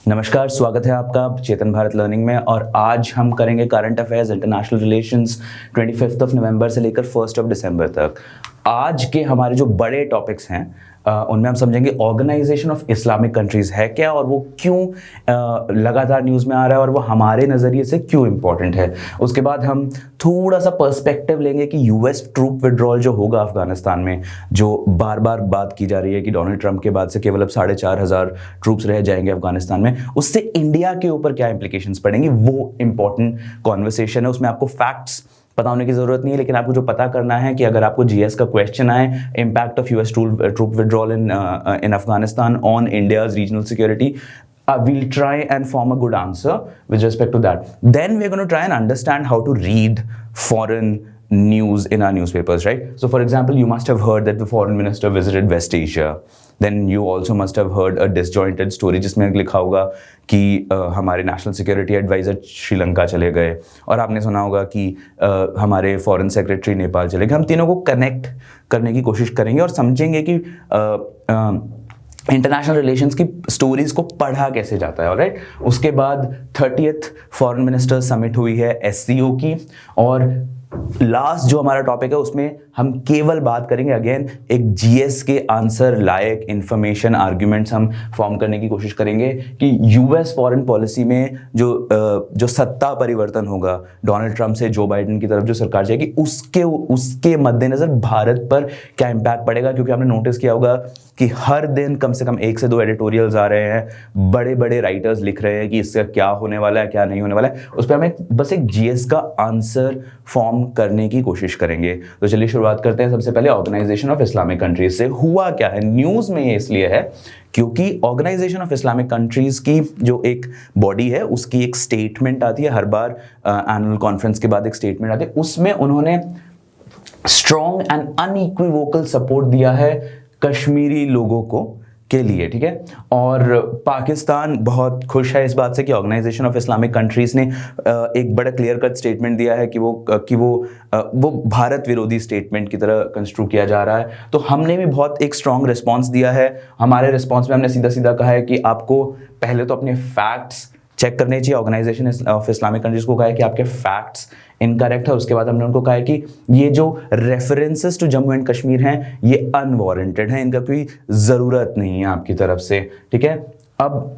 नमस्कार, स्वागत है आपका चेतन भारत लर्निंग में। और आज हम करेंगे करंट अफेयर्स इंटरनेशनल रिलेशंस 25 नवंबर से लेकर 1 दिसंबर तक। आज के हमारे जो बड़े टॉपिक्स हैं उनमें हम समझेंगे ऑर्गेनाइजेशन ऑफ इस्लामिक कंट्रीज है क्या और वो क्यों लगातार न्यूज़ में आ रहा है और वो हमारे नज़रिए से क्यों इंपॉर्टेंट है। उसके बाद हम थोड़ा सा पर्सपेक्टिव लेंगे कि यूएस ट्रूप विड्रॉल जो होगा अफगानिस्तान में, जो बार बार बात की जा रही है कि डोनाल्ड ट्रंप के बाद से केवल अब 4,500 ट्रूप्स रह जाएंगे अफगानिस्तान में, उससे इंडिया के ऊपर क्या इंप्लीकेशंस पड़ेंगी, वो इंपॉर्टेंट कॉन्वर्सेशन है। उसमें आपको फैक्ट्स पता होने की जरूरत नहीं है, लेकिन आपको जो पता करना है कि अगर आपको जीएस का क्वेश्चन आए, impact of US troop withdrawal in Afghanistan on India's regional security, we'll try and form a good answer with respect to that. Then we're going to try and understand how to read foreign news in our newspapers, right? So for example, you must have heard that the foreign minister visited West Asia. Then you also must have heard a disjointed story जिसमें लिखा होगा कि हमारे national security adviser Sri Lanka चले गए, और आपने सुना होगा कि हमारे फॉरेन सेक्रेटरी नेपाल चले गए। हम तीनों को कनेक्ट करने की कोशिश करेंगे और समझेंगे कि इंटरनेशनल रिलेशंस की स्टोरीज को पढ़ा कैसे जाता है। ऑलराइट, उसके बाद 30th फॉरेन मिनिस्टर समिट हुई है एससीओ की, और लास्ट जो हमारा टॉपिक है उसमें हम केवल बात करेंगे अगेन एक जीएस के आंसर लायक इंफॉर्मेशन आर्ग्यूमेंट्स हम फॉर्म करने की कोशिश करेंगे कि यूएस फॉरेन पॉलिसी में जो सत्ता परिवर्तन होगा, डोनाल्ड ट्रंप से जो बाइडेन की तरफ जो सरकार जाएगी, उसके मद्देनजर भारत पर क्या इम्पैक्ट पड़ेगा। क्योंकि आपने नोटिस किया होगा कि हर दिन कम से कम 1 से 2 एडिटोरियल्स आ रहे हैं, बड़े बड़े राइटर्स लिख रहे हैं कि इससे क्या होने वाला है क्या नहीं होने वाला है। उस पर हम बस एक जीएस का आंसर फॉर्म करने की कोशिश करेंगे। तो चलिए शुरुआत करते हैं। सबसे पहले ऑर्गेनाइजेशन ऑफ इस्लामिक कंट्रीज से हुआ क्या है। न्यूज़ में ये इसलिए है क्योंकि ऑर्गेनाइजेशन ऑफ इस्लामिक कंट्रीज की जो एक बॉडी है उसकी एक स्टेटमेंट आती है, हर बार एनुअल कॉन्फ्रेंस के बाद एक स्टेटमेंट आती है। उसमें उन्होंने स्ट्रॉन्ग एंड अनइक्विवोकल सपोर्ट दिया है कश्मीरी लोगों को के लिए, ठीक है। और पाकिस्तान बहुत खुश है इस बात से कि ऑर्गेनाइजेशन ऑफ इस्लामिक कंट्रीज ने एक बड़ा क्लियर कट स्टेटमेंट दिया है कि वो भारत विरोधी स्टेटमेंट की तरह कंस्ट्रू किया जा रहा है। तो हमने भी बहुत एक स्ट्रॉन्ग रिस्पांस दिया है। हमारे रिस्पांस में हमने सीधा सीधा कहा है कि आपको पहले तो अपने फैक्ट्स चेक करने चाहिए। ऑर्गेनाइजेशन ऑफ इस्लामिक कंट्रीज को कहा है कि आपके फैक्ट्स इनकरेक्ट है। उसके बाद हमने उनको कहा है कि ये जो references to Jammu and Kashmir हैं ये अनवारंटेड हैं, इनका कोई ज़रूरत नहीं है आपकी तरफ से, ठीक है। अब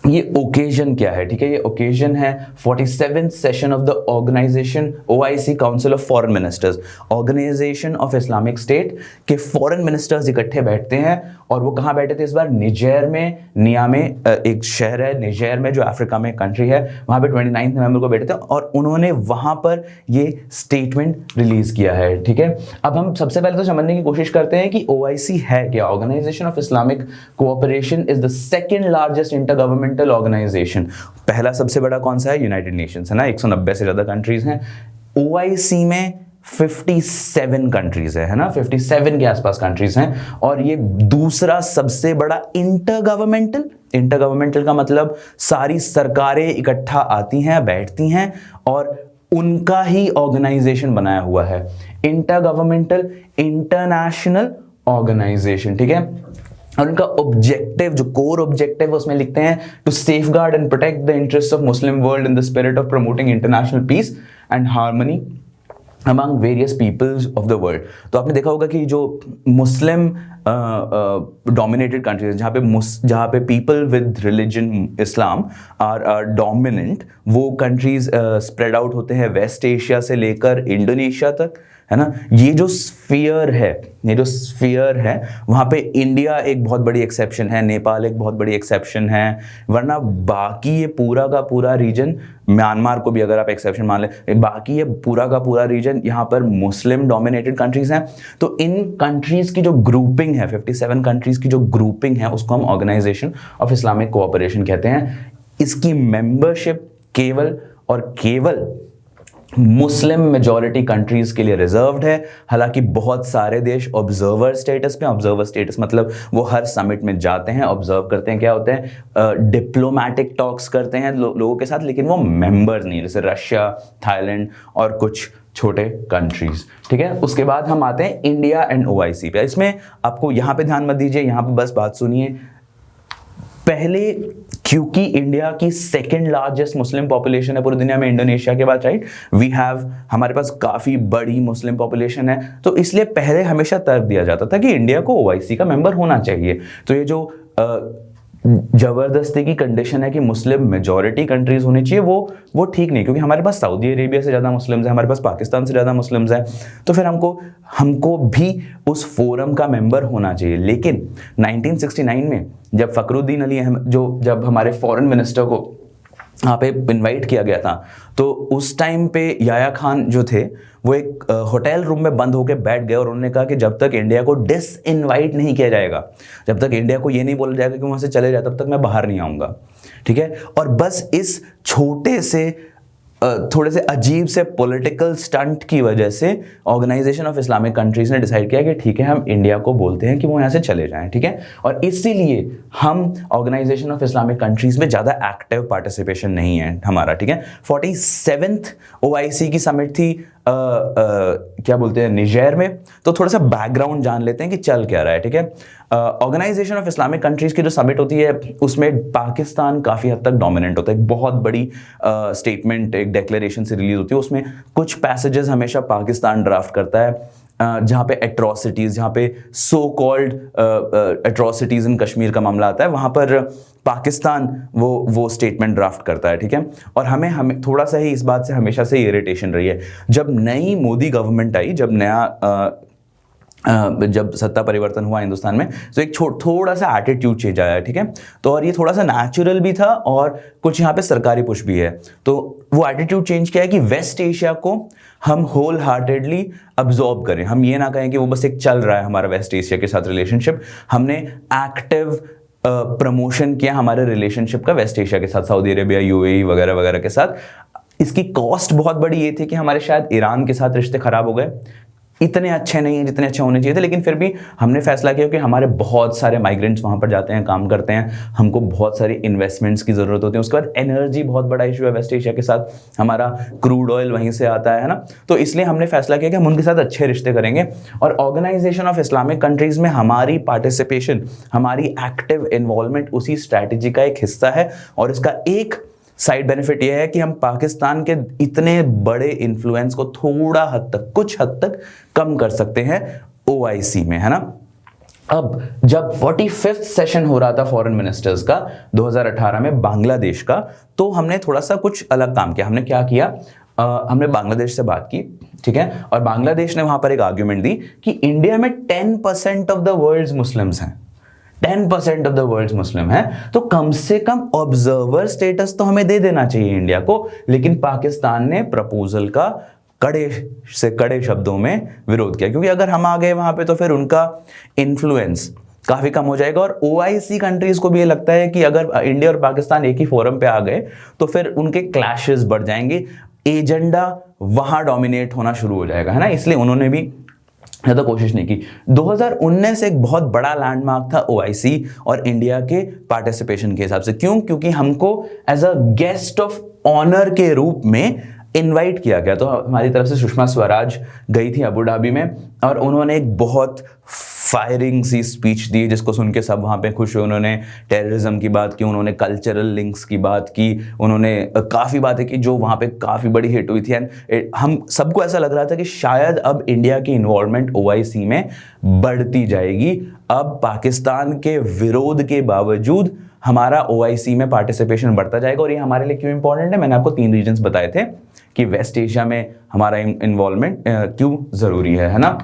ये ओकेजन क्या है, ठीक है। ये ओकेजन है 47th session of the organisation OIC council of foreign ministers. Organisation of Islamic state के फॉरेन मिनिस्टर्स इकट्ठे बैठते हैं, और वो कहाँ बैठे थे इस बार? निजेर में, नियामे एक शहर है निजेर में जो अफ्रीका में कंट्री है, वहाँ पे 29 नवंबर को बैठे थे और उन्होंने वहाँ पर ये स्टेटमेंट रिलीज किया है, ठीक है। अब हम सबसे पहले तो समझने की कोशिश करते हैं कि OIC है क्या। Organisation of Islamic cooperation is the second largest inter government organisation. पहला सबसे बड़ा कौन सा है? यूनाइटेड नेशंस है ना, 190 से ज्यादा कंट्रीज हैं। OIC में 57 कंट्रीज है ना, 57 के आसपास कंट्रीज हैं, और ये दूसरा सबसे बड़ा इंटर गवर्नमेंटल का मतलब सारी सरकारें इकट्ठा आती हैं, बैठती हैं और उनका ही ऑर्गेनाइजेशन बनाया हुआ है। इंटर गवर्नमेंटल इंटरनेशनल ऑर्गेनाइजेशन, ठीक है। और उनका ऑब्जेक्टिव, जो कोर ऑब्जेक्टिव है उसमें लिखते हैं to safeguard and protect the interest of Muslim world in the spirit of promoting international peace and harmony among various peoples of the world. तो आपने देखा होगा कि जो मुस्लिम डोमिनेटेड कंट्रीज जहाँ पे people with religion Islam are dominant, वो countries spread out होते हैं वेस्ट एशिया से लेकर इंडोनेशिया तक, है ना। ये जो स्फीयर है वहाँ पे इंडिया एक बहुत बड़ी एक्सेप्शन है, नेपाल एक बहुत बड़ी एक्सेप्शन है, वरना बाकी ये पूरा का पूरा रीजन, म्यांमार को भी अगर आप एक्सेप्शन मान लें, बाकी ये पूरा का पूरा रीजन यहाँ पर मुस्लिम डोमिनेटेड कंट्रीज हैं। तो इन कंट्रीज की जो ग्रुपिंग है, 57 कंट्रीज की जो ग्रुपिंग है, उसको हम ऑर्गेनाइजेशन ऑफ इस्लामिक कोऑपरेशन कहते हैं। इसकी मेंबरशिप केवल और केवल मुस्लिम मेजॉरिटी कंट्रीज के लिए रिजर्व्ड है। हालांकि बहुत सारे देश ऑब्जर्वर स्टेटस पे, ऑब्जर्वर स्टेटस मतलब वो हर समिट में जाते हैं, ऑब्जर्व करते हैं, क्या होते हैं, डिप्लोमेटिक टॉक्स करते हैं लोगों के साथ, लेकिन वो मेंबर नहीं, जैसे रशिया, थाईलैंड और कुछ छोटे कंट्रीज, ठीक है। उसके बाद हम आते हैं इंडिया एंड OIC पे। इसमें आपको यहाँ पे ध्यान मत दीजिए, यहाँ पे बस बात सुनिए। पहले क्योंकि इंडिया की सेकंड लार्जेस्ट मुस्लिम पॉपुलेशन है पूरी दुनिया में इंडोनेशिया के बाद, राइट। हमारे पास काफी बड़ी मुस्लिम पॉपुलेशन है, तो इसलिए पहले हमेशा तर्क दिया जाता था कि इंडिया को ओआईसी का मेंबर होना चाहिए। तो ये जो जबरदस्ती की कंडीशन है कि मुस्लिम मेजॉरिटी कंट्रीज होनी चाहिए, वो ठीक नहीं, क्योंकि हमारे पास सऊदी अरेबिया से ज़्यादा मुस्लिम्स हैं, हमारे पास पाकिस्तान से ज़्यादा मुस्लिम्स हैं, तो फिर हमको भी उस फोरम का मेंबर होना चाहिए। लेकिन 1969 में जब फखरुद्दीन अली अहमद, जब हमारे फॉरेन मिनिस्टर को वहाँ पे इनवाइट किया गया था, तो उस टाइम पे याया खान जो थे वो एक होटल रूम में बंद होकर बैठ गए और उन्होंने कहा कि जब तक इंडिया को डिसइनवाइट नहीं किया जाएगा, जब तक इंडिया को ये नहीं बोला जाएगा कि वहाँ से चले जाए, तब तक मैं बाहर नहीं आऊँगा, ठीक है। और बस इस छोटे से थोड़े से अजीब से पॉलिटिकल स्टंट की वजह से ऑर्गेनाइजेशन ऑफ इस्लामिक कंट्रीज ने डिसाइड किया कि ठीक है, हम इंडिया को बोलते हैं कि वो यहाँ से चले जाएं, ठीक है। और इसीलिए हम ऑर्गेनाइजेशन ऑफ इस्लामिक कंट्रीज में ज़्यादा एक्टिव पार्टिसिपेशन नहीं है हमारा, ठीक है। 47th OIC की समिट थी क्या बोलते हैं, निजर में। तो थोड़ा सा बैकग्राउंड जान लेते हैं कि चल क्या रहा है, ठीक है। ऑर्गेनाइजेशन ऑफ इस्लामिक कंट्रीज की जो समिट होती है उसमें पाकिस्तान काफ़ी हद तक डोमिनेंट होता है। एक बहुत बड़ी स्टेटमेंट, एक डिक्लेरेशन से रिलीज होती है, उसमें कुछ पैसेजेस हमेशा पाकिस्तान ड्राफ्ट करता है, जहाँ पे एट्रोसिटीज़, जहाँ पे सो कॉल्ड एट्रोसिटीज़ इन कश्मीर का मामला आता है, वहाँ पर पाकिस्तान वो स्टेटमेंट ड्राफ्ट करता है, ठीक है। और हमें थोड़ा सा ही इस बात से हमेशा से इरिटेशन रही है। जब नई मोदी गवर्नमेंट आई, जब सत्ता परिवर्तन हुआ हिंदुस्तान में, तो एक थोड़ा सा एटीट्यूड चेंज आया, ठीक है। तो और ये थोड़ा सा नेचुरल भी था और कुछ यहाँ पे सरकारी पुश भी है। तो वो एटीट्यूड चेंज किया है कि वेस्ट एशिया को हम होल हार्टेडली अब्जॉर्ब करें, हम ये ना कहें कि वो बस एक चल रहा है हमारा वेस्ट एशिया के साथ रिलेशनशिप। हमने एक्टिव प्रमोशन किया हमारे रिलेशनशिप का वेस्ट एशिया के साथ, सऊदी अरेबिया, यूएई वगैरह वगैरह के साथ। इसकी कॉस्ट बहुत बड़ी ये थी कि हमारे शायद ईरान के साथ रिश्ते खराब हो गए, इतने अच्छे नहीं हैं जितने अच्छे होने चाहिए थे, लेकिन फिर भी हमने फैसला किया कि हमारे बहुत सारे माइग्रेंट्स वहाँ पर जाते हैं, काम करते हैं, हमको बहुत सारी इन्वेस्टमेंट्स की ज़रूरत होती है। उसके बाद एनर्जी बहुत बड़ा इशू है वेस्ट एशिया के साथ, हमारा क्रूड ऑयल वहीं से आता है ना। तो इसलिए हमने फैसला किया कि हम उनके साथ अच्छे रिश्ते करेंगे। और ऑर्गेनाइजेशन ऑफ इस्लामिक कंट्रीज़ में हमारी पार्टिसिपेशन, हमारी एक्टिव इन्वॉल्वमेंट उसी स्ट्रैटेजी का एक हिस्सा है। और इसका एक साइड बेनिफिट यह है कि हम पाकिस्तान के इतने बड़े इन्फ्लुएंस को थोड़ा हद तक, कुछ हद तक कम कर सकते हैं ओआईसी में, है ना। अब जब 45th सेशन हो रहा था फॉरेन मिनिस्टर्स का 2018 में बांग्लादेश का, तो हमने थोड़ा सा कुछ अलग काम किया। हमने क्या किया, हमने बांग्लादेश से बात की, ठीक है। और बांग्लादेश ने वहां पर एक आर्ग्यूमेंट दी कि इंडिया में 10% ऑफ द वर्ल्ड्स मुस्लिम्स हैं, 10% ऑफ द वर्ल्ड मुस्लिम है, तो कम से कम ऑब्जर्वर स्टेटस तो हमें दे देना चाहिए इंडिया को। लेकिन पाकिस्तान ने प्रपोजल का कड़े से कड़े शब्दों में विरोध किया, क्योंकि अगर हम आ गए वहां पे तो फिर उनका इन्फ्लुएंस काफी कम हो जाएगा। और ओआईसी कंट्रीज को भी ये लगता है कि अगर इंडिया और पाकिस्तान एक ही फोरम पे आ गए तो फिर उनके क्लैशेस बढ़ जाएंगे, एजेंडा वहां डोमिनेट होना शुरू हो जाएगा, है ना। इसलिए उन्होंने भी ज़्यादा कोशिश नहीं की। 2019 एक बहुत बड़ा लैंडमार्क था ओआईसी और इंडिया के पार्टिसिपेशन के हिसाब से। क्यों? क्योंकि हमको as a guest of honour के रूप में इनवाइट किया गया। तो हमारी तरफ से सुषमा स्वराज गई थी अबू धाबी में और उन्होंने एक बहुत फायरिंग सी स्पीच दी जिसको सुन के सब वहाँ पे खुश हुए। उन्होंने टेररिज्म की बात की, उन्होंने कल्चरल लिंक्स की बात की, उन्होंने काफ़ी बातें की जो वहाँ पे काफ़ी बड़ी हिट हुई थी। एंड हम सबको ऐसा लग रहा था कि शायद अब इंडिया की इन्वॉल्वमेंट ओआईसी में बढ़ती जाएगी। अब पाकिस्तान के विरोध के बावजूद हमारा ओआईसी में पार्टिसिपेशन बढ़ता जाएगा। और ये हमारे लिए क्यों इंपॉर्टेंट है, मैंने आपको 3 रीजंस बताए थे कि वेस्ट एशिया में हमारा इन्वॉल्वमेंट क्यों ज़रूरी है ना।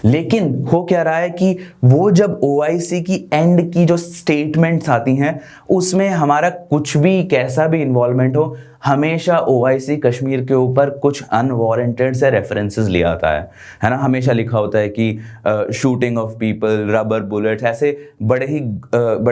लेकिन हो क्या रहा है कि वो जब ओआईसी की एंड की जो स्टेटमेंट्स आती हैं उसमें हमारा कुछ भी कैसा भी इन्वॉल्वमेंट हो, हमेशा ओआईसी कश्मीर के ऊपर कुछ अनवारंटेड से रेफरेंसेस ले आता है ना। हमेशा लिखा होता है कि shooting of people, rubber bullets, ऐसे बड़े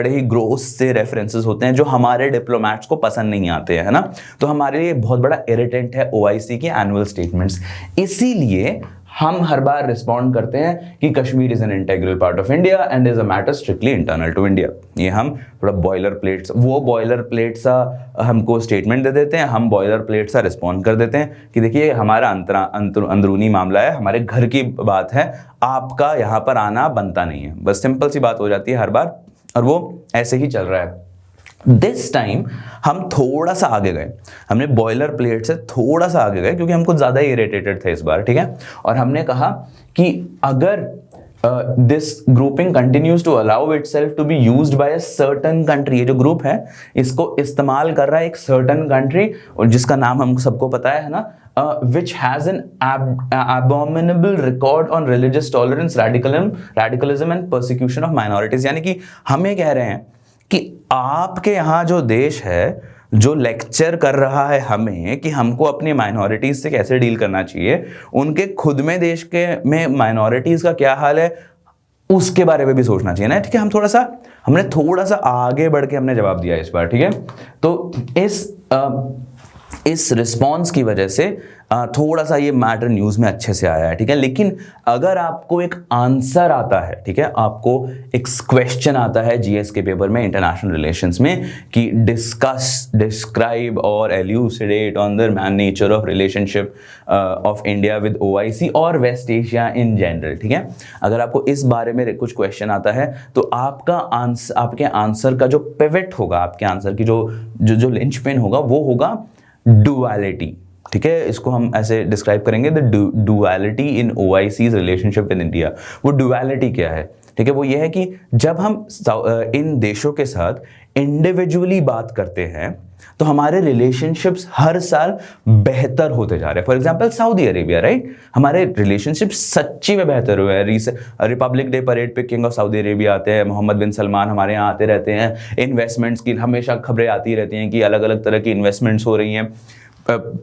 ही ग्रोस से रेफरेंसेस होते हैं जो हमारे डिप्लोमेट्स को पसंद नहीं आते हैं, है ना। तो हमारे लिए बहुत बड़ा इरिटेंट है ओआईसी की एनुअल स्टेटमेंट्स। इसीलिए हम हर बार रिस्पॉन्ड करते हैं कि Kashmir is an integral part of India and is a matter strictly internal to India. ये हम थोड़ा बॉयलर प्लेट सा हमको स्टेटमेंट दे देते हैं, हम बॉयलर प्लेट सा रिस्पॉन्ड कर देते हैं कि देखिए हमारा अंदरूनी मामला है, हमारे घर की बात है, आपका यहाँ पर आना बनता नहीं है। बस सिंपल सी बात हो जाती है हर बार और वो ऐसे ही चल रहा है। दिस टाइम हम थोड़ा सा आगे गए, हमने बॉयलर प्लेट से थोड़ा सा आगे गए क्योंकि हम कुछ ज़्यादा इरिटेटेड थे इस बार, ठीक है। और हमने कहा कि अगर this grouping continues to allow itself to be used by a certain country, ये जो ग्रुप है इसको इस्तेमाल कर रहा है एक सर्टेन कंट्री, और जिसका नाम हम सबको पता है ना, which has an abominable record on religious tolerance, radicalism and persecution of minorities। यानी कि हम ये कह रहे हैं कि आपके यहाँ जो देश है जो लेक्चर कर रहा है हमें कि हमको अपनी माइनॉरिटीज से कैसे डील करना चाहिए, उनके खुद में देश के में माइनॉरिटीज का क्या हाल है उसके बारे में भी सोचना चाहिए ना, ठीक है। हमने थोड़ा सा आगे बढ़ के हमने जवाब दिया इस बार, ठीक है। तो इस रिस्पॉन्स की वजह से थोड़ा सा ये मैटर न्यूज़ में अच्छे से आया है, ठीक है। लेकिन अगर आपको एक आंसर आता है, ठीक है, आपको एक क्वेश्चन आता है जीएस के पेपर में इंटरनेशनल रिलेशंस में कि डिस्कस, डिस्क्राइब और elucidate on the nature of relationship of India with OIC और वेस्ट एशिया इन जनरल, ठीक है। अगर आपको इस बारे में कुछ क्वेश्चन आता है तो आपके आंसर का जो पिवट होगा, आपके आंसर की जो लिंचपिन होगा वो होगा डुअलिटी, ठीक है। इसको हम ऐसे डिस्क्राइब करेंगे, the duality in OIC's relationship with India. वो डुअलिटी क्या है, ठीक है, वो ये है कि जब हम इन देशों के साथ इंडिविजुअली बात करते हैं तो हमारे रिलेशनशिप्स हर साल बेहतर होते जा रहे हैं। For example Saudi Arabia, right, हमारे रिलेशनशिप्स सच्ची में बेहतर हुए हैं। रिपब्लिक डे परेड पे किंग ऑफ सऊदी अरेबिया आते हैं, मोहम्मद बिन सलमान हमारे यहाँ आते रहते हैं। इन्वेस्टमेंट्स की हमेशा खबरें आती रहती हैं कि अलग अलग तरह की इन्वेस्टमेंट्स हो रही हैं।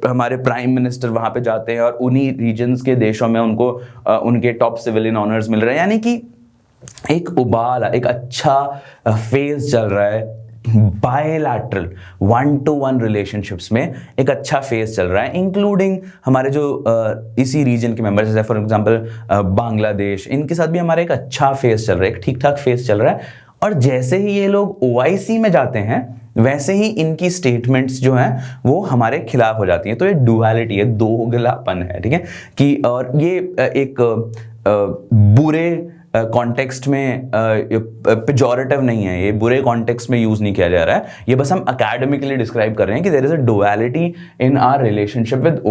हमारे प्राइम मिनिस्टर वहाँ पे जाते हैं और उन्हीं रीजन्स के देशों में उनको उनके टॉप सिविलियन ऑनर्स मिल रहे हैं। यानी कि एक उबाल, एक अच्छा फेज चल रहा है बायलैटरल 1-to-1 रिलेशनशिप्स में, एक अच्छा फेज चल रहा है, इंक्लूडिंग हमारे जो इसी रीजन के मेंबर्स जैसे फॉर एग्जांपल बांग्लादेश, इनके साथ भी हमारा एक अच्छा फेज चल रहा है, एक ठीक ठाक फेज चल रहा है। और जैसे ही ये लोग ओआईसी में जाते हैं वैसे ही इनकी स्टेटमेंट्स जो हैं वो हमारे खिलाफ हो जाती हैं। तो ये डुअलिटी है, दोगलापन है, ठीक है। कि और ये एक बुरे कॉन्टेक्स्ट में पेजोरेटिव नहीं है, ये बुरे कॉन्टेक्स्ट में यूज नहीं किया जा रहा है, ये बस हम एकेडमिकली डिस्क्राइब कर रहे हैं कि there is a duality in our relationship with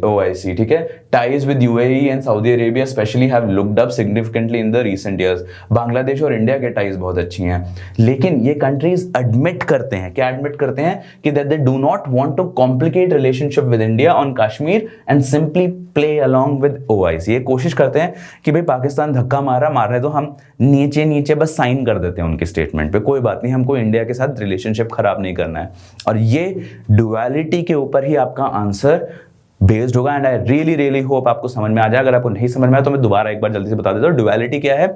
OIC, ठीक है। Ties with UAE and Saudi Arabia especially have looked up significantly in the recent years. Bangladesh और इंडिया के टाइज बहुत अच्छी हैं, लेकिन ये कंट्रीज एडमिट करते हैं, क्या एडमिट करते हैं कि that they do not want to complicate relationship with India on Kashmir and simply play along with OIC. ये कोशिश करते हैं कि भाई पाकिस्तान धक्का मार रहा है तो हम नीचे नीचे बस साइन कर देते हैं उनके स्टेटमेंट पे, कोई बात नहीं, हमको इंडिया के साथ रिलेशनशिप खराब नहीं करना है। और ये डुअलिटी के ऊपर ही आपका आंसर बेस्ड होगा। एंड आई रियली होप आपको समझ में आ जाए। अगर आपको नहीं समझ में आया तो मैं दोबारा एक बार जल्दी से बता देता हूँ। डुअलिटी क्या है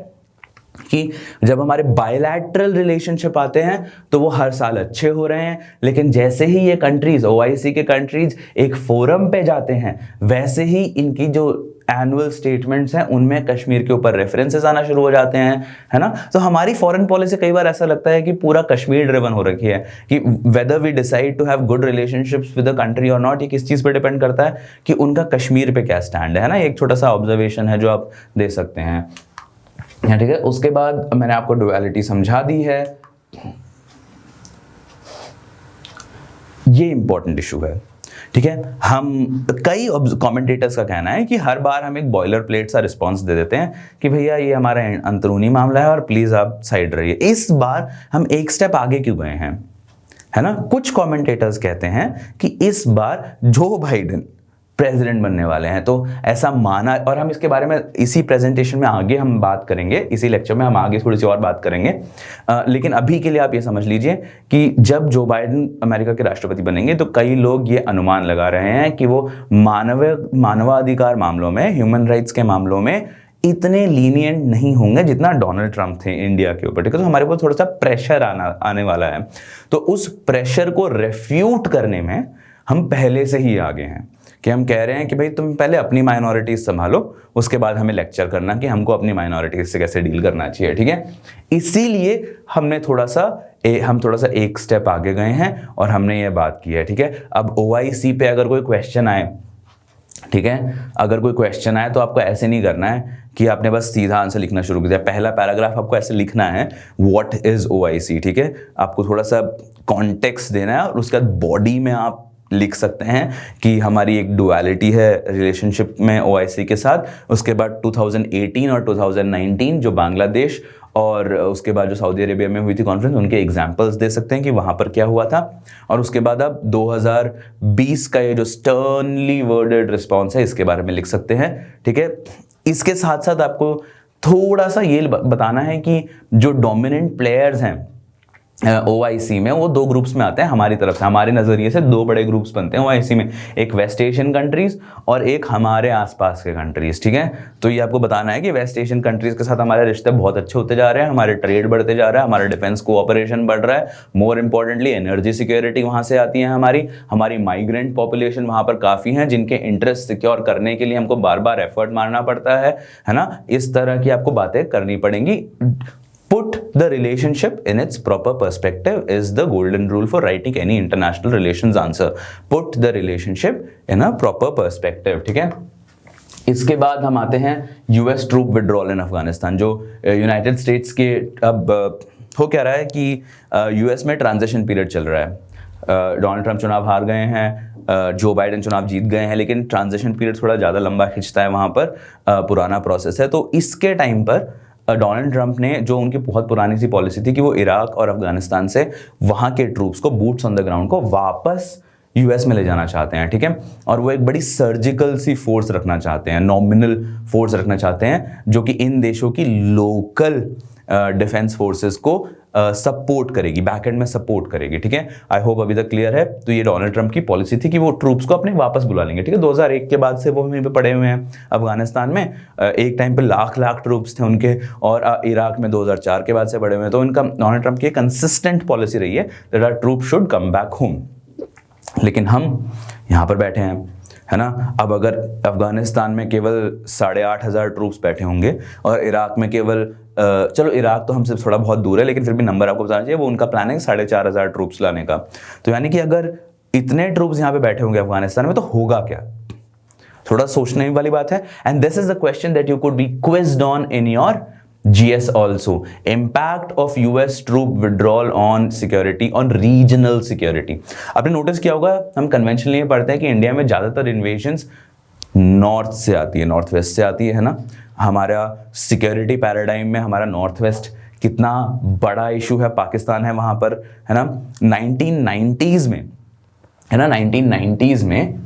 कि जब हमारे बायलैटरल रिलेशनशिप आते हैं तो वो हर साल अच्छे हो रहे हैं, लेकिन जैसे ही ये कंट्रीज, ओआईसी के कंट्रीज एक फोरम पे जाते हैं वैसे ही इनकी जो एनुअल स्टेटमेंट्स हैं उनमें कश्मीर के ऊपर रेफरेंसेस आना शुरू हो जाते हैं, है ना। तो हमारी फॉरेन पॉलिसी कई बार ऐसा लगता है कि पूरा कश्मीर ड्रिवन हो रखी है, कि whether we decide to have good relationships with a country और नॉट, ये किस चीज़ पे डिपेंड करता है कि उनका कश्मीर पे क्या स्टैंड है ना। एक छोटा सा ऑब्जर्वेशन है जो आप दे सकते हैं, ठीक है। उसके बाद मैंने आपको डुअलिटी समझा दी है, ये इंपॉर्टेंट इशू है, ठीक है। हम कई कमेंटेटर्स का कहना है कि हर बार हम एक बॉयलर प्लेट सा रिस्पांस दे देते हैं कि भैया ये हमारा अंदरूनी मामला है और प्लीज आप साइड रहिए। इस बार हम एक स्टेप आगे क्यों गए हैं, है ना। कुछ कमेंटेटर्स कहते हैं कि इस बार जो बाइडेन प्रेसिडेंट बनने वाले हैं, तो ऐसा माना, और हम इसके बारे में इसी प्रेजेंटेशन में आगे हम बात करेंगे, इसी लेक्चर में हम आगे थोड़ी सी और बात करेंगे। लेकिन अभी के लिए आप ये समझ लीजिए कि जब जो बाइडेन अमेरिका के राष्ट्रपति बनेंगे तो कई लोग ये अनुमान लगा रहे हैं कि वो मानवाधिकार मामलों में, ह्यूमन राइट्स के मामलों में इतने लीनियंट नहीं होंगे जितना डोनाल्ड ट्रंप थे इंडिया के ऊपर, ठीक है। तो हमारे ऊपर थोड़ा सा प्रेशर आने वाला है, तो उस प्रेशर को रेफ्यूट करने में हम पहले से ही आगे हैं कि हम कह रहे हैं कि भाई तुम पहले अपनी माइनॉरिटीज संभालो, उसके बाद हमें लेक्चर करना कि हमको अपनी माइनॉरिटीज से कैसे डील करना चाहिए, ठीक है। इसीलिए हम थोड़ा सा एक स्टेप आगे गए हैं और हमने ये बात की है, ठीक है। अब ओआईसी पे अगर कोई क्वेश्चन आए, ठीक है, अगर कोई क्वेश्चन आए तो आपको ऐसे नहीं करना है कि आपने बस सीधा आंसर लिखना शुरू कर दिया। पहला पैराग्राफ आपको ऐसे लिखना है, व्हाट इज ओआईसी, ठीक है। आपको थोड़ा सा कॉन्टेक्स्ट देना है, और उसके बाद बॉडी में आप लिख सकते हैं कि हमारी एक डुअलिटी है रिलेशनशिप में ओआईसी के साथ। उसके बाद 2018 और 2019 जो बांग्लादेश और उसके बाद जो सऊदी अरेबिया में हुई थी कॉन्फ्रेंस, उनके एग्जाम्पल्स दे सकते हैं कि वहाँ पर क्या हुआ था। और उसके बाद आप 2020 का ये जो स्टर्नली वर्डेड रिस्पॉन्स है इसके बारे में लिख सकते हैं, ठीक है। इसके साथ साथ आपको थोड़ा सा ये बताना है कि जो डोमिनेंट प्लेयर्स हैं ओआईसी में, वो 2 ग्रुप्स में आते हैं हमारी तरफ से, हमारे नज़रिए से 2 बड़े ग्रुप्स बनते हैं ओआईसी में, एक वेस्ट एशियन कंट्रीज़ और एक हमारे आसपास के कंट्रीज़, ठीक है। तो ये आपको बताना है कि वेस्ट एशियन कंट्रीज़ के साथ हमारे रिश्ते बहुत अच्छे होते जा रहे हैं, हमारे ट्रेड बढ़ते जा रहा है, हमारा डिफेंस कोऑपरेशन बढ़ रहा है, मोर इंपॉर्टेंटली एनर्जी सिक्योरिटी वहाँ से आती है हमारी माइग्रेंट पॉपुलेशन वहाँ पर काफ़ी हैं, जिनके इंटरेस्ट सिक्योर करने के लिए हमको बार बार एफर्ट मारना पड़ता है ना। इस तरह की आपको बातें करनी पड़ेंगी। Put the relationship in its proper perspective is the golden rule for writing any international relations answer. Put the relationship in a proper perspective, ठीक है। इसके बाद हम आते हैं US troop withdrawal in Afghanistan. जो यूनाइटेड स्टेट्स के अब हो क्या रहा है कि यूएस में ट्रांजिशन पीरियड चल रहा है। डोनाल्ड ट्रंप चुनाव हार गए हैं, जो बाइडेन चुनाव जीत गए हैं, लेकिन ट्रांजिशन पीरियड थोड़ा ज़्यादा लंबा खिंचता है, वहाँ पर पुराना प्रोसेस है। तो इसके टाइम पर डोनाल्ड ट्रंप ने जो उनकी बहुत पुरानी सी पॉलिसी थी कि वो इराक और अफगानिस्तान से वहाँ के ट्रूप्स को, बूट्स ऑन द ग्राउंड को वापस यूएस में ले जाना चाहते हैं, ठीक है। और वो एक बड़ी सर्जिकल सी फोर्स रखना चाहते हैं, नॉमिनल फोर्स रखना चाहते हैं, जो कि इन देशों की लोकल डिफेंस फोर्सेस को सपोर्ट करेगी, बैकएंड में सपोर्ट करेगी, ठीक है। आई होप अभी तक क्लियर है। तो ये डोनाल्ड ट्रंप की पॉलिसी थी कि वो ट्रूप्स को अपने वापस बुला लेंगे, ठीक है। 2001 के बाद से वो वहीं पे पड़े हुए हैं अफगानिस्तान में। एक टाइम पे लाख ट्रूप्स थे उनके, और इराक में 2004 के बाद से पड़े हुए हैं। तो इनका डोनाल्ड ट्रंप की कंसिस्टेंट पॉलिसी रही है that our troop should come back home. लेकिन हम यहाँ पर बैठे हैं, है ना। अब अगर अफगानिस्तान में केवल 8,500 ट्रूप्स बैठे होंगे और इराक में केवल चलो इराक तो हमसे थोड़ा बहुत दूर है, लेकिन फिर भी नंबर आपको बताना चाहिए, वो उनका प्लान है 4,500 ट्रूप्स लाने का। तो यानी कि अगर इतने ट्रूप्स यहाँ पे बैठे होंगे अफगानिस्तान में तो होगा क्या, थोड़ा सोचने वाली बात है। And this is the question that you could be quizzed on in your GS also. Impact of US troop withdrawal on security, on regional security. आपने नोटिस किया होगा, हम कन्वेंशनली पढ़ते हैं कि इंडिया में ज़्यादातर इन्वेजन्स नॉर्थ से आती है, नॉर्थ वेस्ट से आती है ना। हमारा सिक्योरिटी पैराडाइम में हमारा नॉर्थ वेस्ट कितना बड़ा इशू है, पाकिस्तान है वहाँ पर, है ना। 1990s में, है ना, 1990s में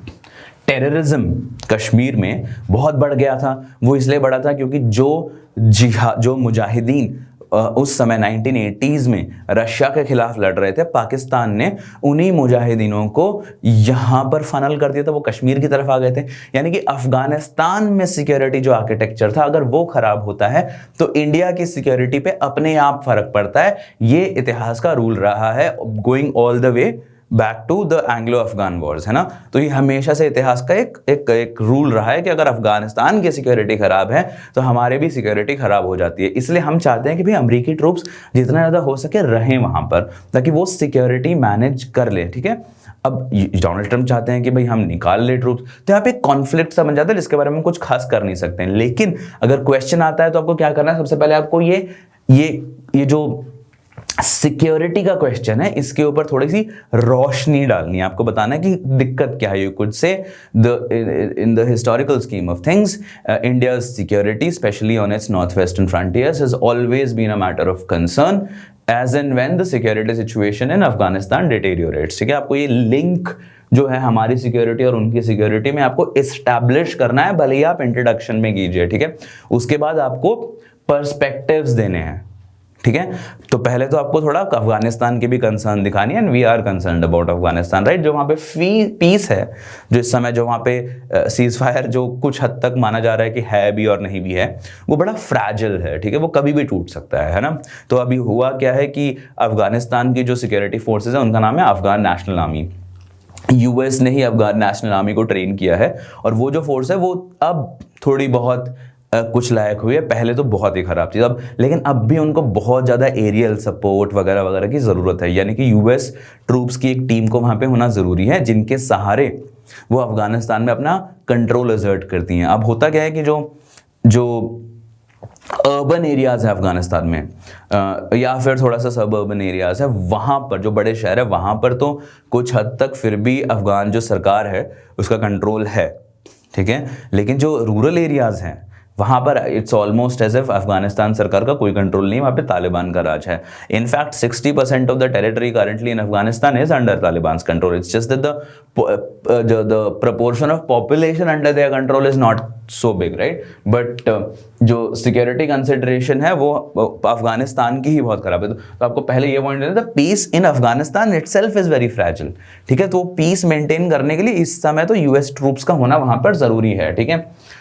टेररिज्म कश्मीर में बहुत बढ़ गया था। वो इसलिए बढ़ा था क्योंकि जो मुजाहिदीन उस समय 1980s में रशिया के खिलाफ लड़ रहे थे, पाकिस्तान ने उन्हीं मुजाहिदीनों को यहाँ पर फनल कर दिया था, वो कश्मीर की तरफ आ गए थे। यानी कि अफगानिस्तान में सिक्योरिटी जो आर्किटेक्चर था, अगर वो खराब होता है तो इंडिया की सिक्योरिटी पे अपने आप फर्क पड़ता है। ये इतिहास का रूल रहा है, going all the way back to the Anglo Afghan wars, है ना। तो ये हमेशा से इतिहास का एक रूल रहा है कि अगर अफगानिस्तान की सिक्योरिटी खराब है तो हमारे भी सिक्योरिटी खराब हो जाती है। इसलिए हम चाहते हैं कि भाई अमेरिकी ट्रूप्स जितना ज़्यादा हो सके रहें वहाँ पर, ताकि वो सिक्योरिटी मैनेज कर ले, ठीक है। अब डोनाल्ड ट्रंप चाहते हैं कि भाई हम निकाल ले ट्रूप्स, तो यहाँ पे कॉन्फ्लिक्ट सा बन जाता है जिसके बारे में कुछ खास कर नहीं सकते हैं। लेकिन अगर क्वेश्चन आता है तो आपको क्या करना है, सबसे पहले आपको ये जो सिक्योरिटी का क्वेश्चन है इसके ऊपर थोड़ी सी रोशनी डालनी है। आपको बताना है कि दिक्कत क्या है। You could say in the historical scheme of things, India's security specially on its north western frontiers has always been a matter of concern as and when the security situation in Afghanistan deteriorates, ठीक है। आपको ये link जो है हमारी security और उनकी security में आपको एस्टैब्लिश करना है, भले ही आप इंट्रोडक्शन में कीजिए, ठीक है। उसके बाद आपको पर्सपेक्टिव्स देने हैं, ठीक है। तो पहले तो आपको थोड़ा अफगानिस्तान की भी कंसर्न दिखानी है, and we are concerned about Afghanistan, right. जो वहाँ पे पीस है, जो इस समय जो वहाँ पे सीज फायर जो कुछ हद तक माना जा रहा है कि है भी और नहीं भी है, वो बड़ा फ्रैजिल है, ठीक है। वो कभी भी टूट सकता है ना। तो अभी हुआ क्या है कि अफगानिस्तान की जो सिक्योरिटी फोर्सेज है उनका नाम है अफगान नेशनल आर्मी। यूएस ने ही अफगान नेशनल आर्मी को ट्रेन किया है, और वो जो फोर्स है वो अब थोड़ी बहुत कुछ लायक हुई है। पहले तो बहुत ही खराब थी अब, लेकिन अब भी उनको बहुत ज़्यादा एरियल सपोर्ट वगैरह वगैरह की ज़रूरत है। यानी कि यूएस ट्रूप्स की एक टीम को वहाँ पे होना ज़रूरी है, जिनके सहारे वो अफगानिस्तान में अपना कंट्रोल असर्ट करती हैं। अब होता क्या है कि जो अर्बन एरियाज है अफगानिस्तान में या फिर थोड़ा सा सब अर्बन एरियाज है, वहाँ पर जो बड़े शहर है वहाँ पर तो कुछ हद तक फिर भी अफगान जो सरकार है उसका कंट्रोल है, ठीक है। लेकिन जो रूरल एरियाज हैं वहाँ पर it's almost as if Afghanistan सरकार का कोई कंट्रोल नहीं, वहाँ पे तालिबान का राज है। In fact 60% of the territory currently in Afghanistan is under Taliban's control. It's just that the proportion of population under their control is not so big, right. But जो सिक्योरिटी कंसिडरेशन है वो अफगानिस्तान की ही बहुत खराब है। तो आपको पहले ये पॉइंट देना था, peace in Afghanistan itself is very fragile, ठीक है। तो पीस मेंटेन करने के लिए इस समय तो यूएस ट्रूप्स का होना वहां पर जरूरी है, ठीक है।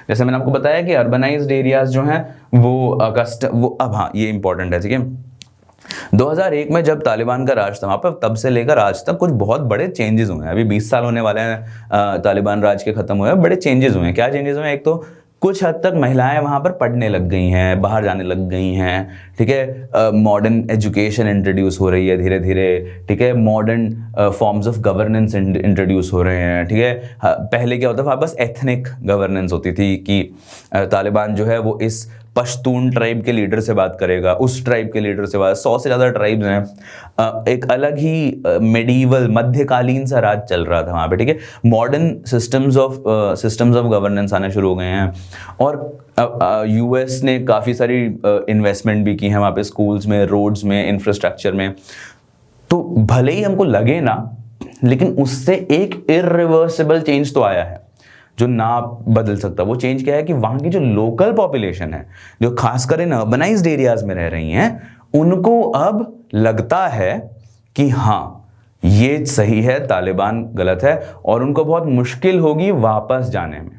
जैसे मैंने आपको बताया कि अर्बनाइज्ड एरियाज जो हैं वो अब हाँ ये इंपॉर्टेंट है, ठीक है। 2001 में जब तालिबान का राज था वहाँ पर, तब से लेकर आज तक कुछ बहुत बड़े चेंजेस हुए हैं। अभी 20 साल होने वाले हैं तालिबान राज के खत्म हुए हैं, बड़े चेंजेस हुए हैं। क्या चेंजेस हुए हैं? एक तो कुछ हद तक महिलाएं वहाँ पर पढ़ने लग गई हैं, बाहर जाने लग गई हैं, ठीक है। मॉडर्न एजुकेशन इंट्रोड्यूस हो रही है धीरे धीरे, ठीक है। Modern forms of governance introduce हो रहे हैं, ठीक है। पहले क्या होता था, बस एथनिक गवर्नेंस होती थी कि तालिबान जो है वो इस पश्तून ट्राइब के लीडर से बात करेगा, उस ट्राइब के लीडर से बात, 100 से ज़्यादा ट्राइब्स हैं। एक अलग ही मेडिवल मध्यकालीन सा राज चल रहा था वहाँ पे, ठीक है। मॉडर्न सिस्टम्स ऑफ गवर्नेंस आने शुरू हो गए हैं और यूएस ने काफ़ी सारी इन्वेस्टमेंट भी की है वहाँ पे, स्कूल्स में, रोड्स में, इंफ्रास्ट्रक्चर में। तो भले ही हमको लगे ना, लेकिन उससे एक इररिवर्सिबल चेंज तो आया है जो ना बदल सकता। वो चेंज क्या है कि वहाँ की जो लोकल पॉपुलेशन है, जो खासकर इन अर्बनाइज्ड एरियाज में रह रही हैं, उनको अब लगता है कि हाँ ये सही है, तालिबान गलत है, और उनको बहुत मुश्किल होगी वापस जाने में,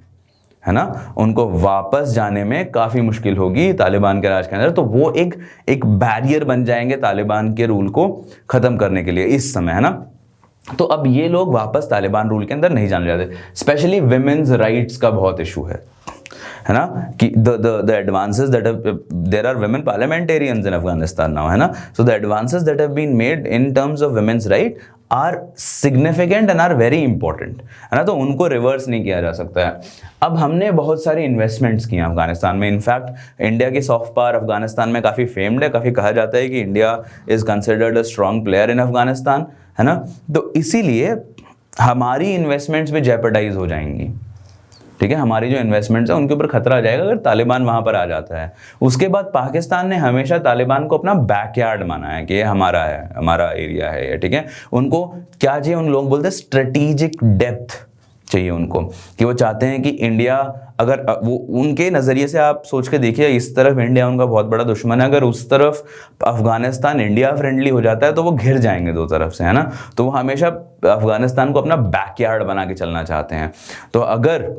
है ना। उनको वापस जाने में काफ़ी मुश्किल होगी तालिबान के राज के अंदर। तो वो एक बैरियर बन जाएंगे तालिबान के रूल को ख़त्म करने के लिए इस समय, है ना। तो अब ये लोग वापस तालिबान रूल के अंदर नहीं जाने जाते। स्पेशली विमेन्स राइट्स का बहुत इशू है ना, कि the advances that there are women parliamentarians in Afghanistan now, है ना। So the advances that have been made in terms of women's right are significant and are very important, है ना। तो उनको रिवर्स नहीं किया जा सकता है। अब हमने बहुत सारी इन्वेस्टमेंट्स की हैं अफगानिस्तान में। इनफैक्ट इंडिया की सॉफ्ट पावर अफगानिस्तान में काफ़ी फेम्ड है, काफ़ी कहा जाता है कि India is considered a strong player in Afghanistan, है ना। तो इसीलिए हमारी इन्वेस्टमेंट्स भी जेपरडाइज हो जाएंगी, ठीक है। हमारी जो इन्वेस्टमेंट्स हैं उनके ऊपर खतरा आ जाएगा अगर तालिबान वहाँ पर आ जाता है। उसके बाद पाकिस्तान ने हमेशा तालिबान को अपना बैकयार्ड माना है कि ये हमारा है, हमारा एरिया है ये, ठीक है। उनको क्या चाहिए, उन लोग बोलते हैं स्ट्रेटेजिक डेप्थ चाहिए उनको, कि वो चाहते हैं कि इंडिया, अगर वो उनके नज़रिए से आप सोच के देखिए, इस तरफ इंडिया उनका बहुत बड़ा दुश्मन है, अगर उस तरफ अफगानिस्तान इंडिया फ्रेंडली हो जाता है तो वो घिर जाएंगे दो तरफ से, है ना। तो वो हमेशा अफगानिस्तान को अपना बैकयार्ड बना के चलना चाहते हैं। तो अगर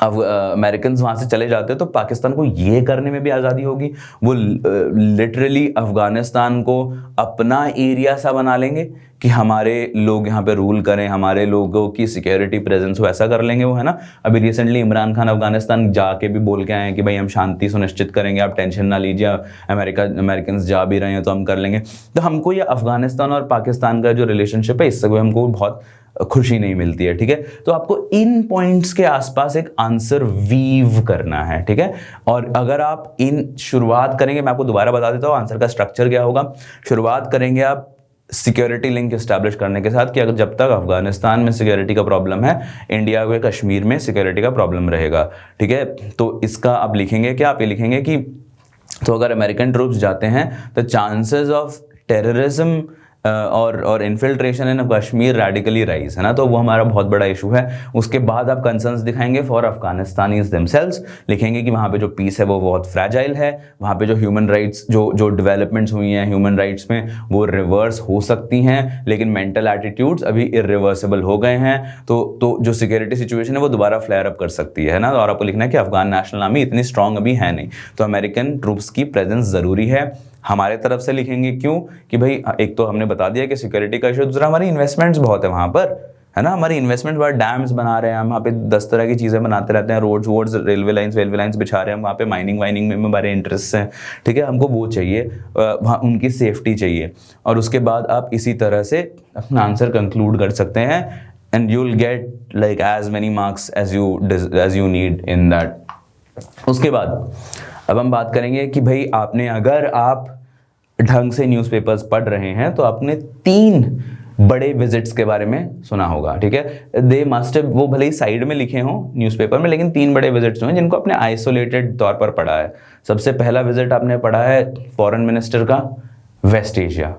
अब अमेरिकन वहाँ से चले जाते हैं तो पाकिस्तान को ये करने में भी आज़ादी होगी। वो लिटरली अफगानिस्तान को अपना एरिया सा बना लेंगे कि हमारे लोग यहाँ पे रूल करें, हमारे लोगों की सिक्योरिटी प्रेजेंस हो, ऐसा कर लेंगे वो, है ना। अभी रिसेंटली इमरान खान अफगानिस्तान जाके भी बोल के आए हैं कि भाई हम शांति सुनिश्चित करेंगे, आप टेंशन ना लीजिए, अमेरिकन जा भी रहे हैं तो हम कर लेंगे। तो हमको ये अफगानिस्तान और पाकिस्तान का जो रिलेशनशिप है, इससे हमको बहुत खुशी नहीं मिलती है, ठीक है। तो आपको इन पॉइंट्स के आसपास एक आंसर वीव करना है, ठीक है। और अगर आप इन शुरुआत करेंगे, मैं आपको दोबारा बता देता हूँ आंसर का स्ट्रक्चर क्या होगा। शुरुआत करेंगे आप सिक्योरिटी लिंक इस्टेब्लिश करने के साथ कि अगर जब तक अफगानिस्तान में सिक्योरिटी का प्रॉब्लम है, इंडिया के कश्मीर में सिक्योरिटी का प्रॉब्लम रहेगा, ठीक है। तो इसका आप लिखेंगे क्या, आप ये लिखेंगे कि तो अगर अमेरिकन ट्रूप्स जाते हैं तो चांसेस ऑफ टेररिज्म और इन्फिल्ट्रेशन इन कश्मीर रेडिकली राइज, है ना। तो वो हमारा बहुत बड़ा इशू है। उसके बाद आप कंसर्न्स दिखाएंगे फॉर अफगानिस्तानीज देमसेल्व्स, लिखेंगे कि वहाँ पे जो पीस है वो बहुत फ्रैजाइल है, वहाँ पे जो ह्यूमन राइट्स जो डेवलपमेंट्स हुई हैं ह्यूमन राइट्स में वो रिवर्स हो सकती हैं, लेकिन मेंटल एटीट्यूड्स अभी इरिवर्सिबल हो गए हैं। तो जो सिक्योरिटी सिचुएशन है वो दोबारा फ्लेयर अप कर सकती है ना। और आपको लिखना है कि अफगान नेशनल आर्मी इतनी स्ट्रॉन्ग अभी है नहीं, तो अमेरिकन ट्रूप्स की प्रेजेंस ज़रूरी है। हमारे तरफ से लिखेंगे क्यों, कि भाई एक तो हमने बता दिया कि सिक्योरिटी का इशू, दूसरा हमारी इन्वेस्टमेंट्स बहुत है वहाँ पर, है ना। हमारी इन्वेस्टमेंट बहुत, डैम्स बना रहे हैं हम वहाँ पे, 10 तरह की चीज़ें बनाते रहते हैं, रोड्स रेलवे लाइंस बिछा रहे हैं वहाँ पे, माइनिंग में हमारे इंटरेस्ट हैं, ठीक है। हमको वो चाहिए, वहाँ उनकी सेफ्टी चाहिए। और उसके बाद आप इसी तरह से अपना आंसर कंक्लूड कर सकते हैं and you will get like as many marks as you need in that. उसके बाद अब हम बात करेंगे कि भाई आपने, अगर आप ढंग से न्यूज़पेपर्स पढ़ रहे हैं तो आपने 3 बड़े विजिट्स के बारे में सुना होगा, ठीक है। दे मस्ट, वो भले ही साइड में लिखे हों न्यूज़पेपर में, लेकिन 3 बड़े विजिट्स हुए जिनको आपने आइसोलेटेड तौर पर पढ़ा है। सबसे पहला विजिट आपने पढ़ा है फॉरेन मिनिस्टर का वेस्ट एशिया,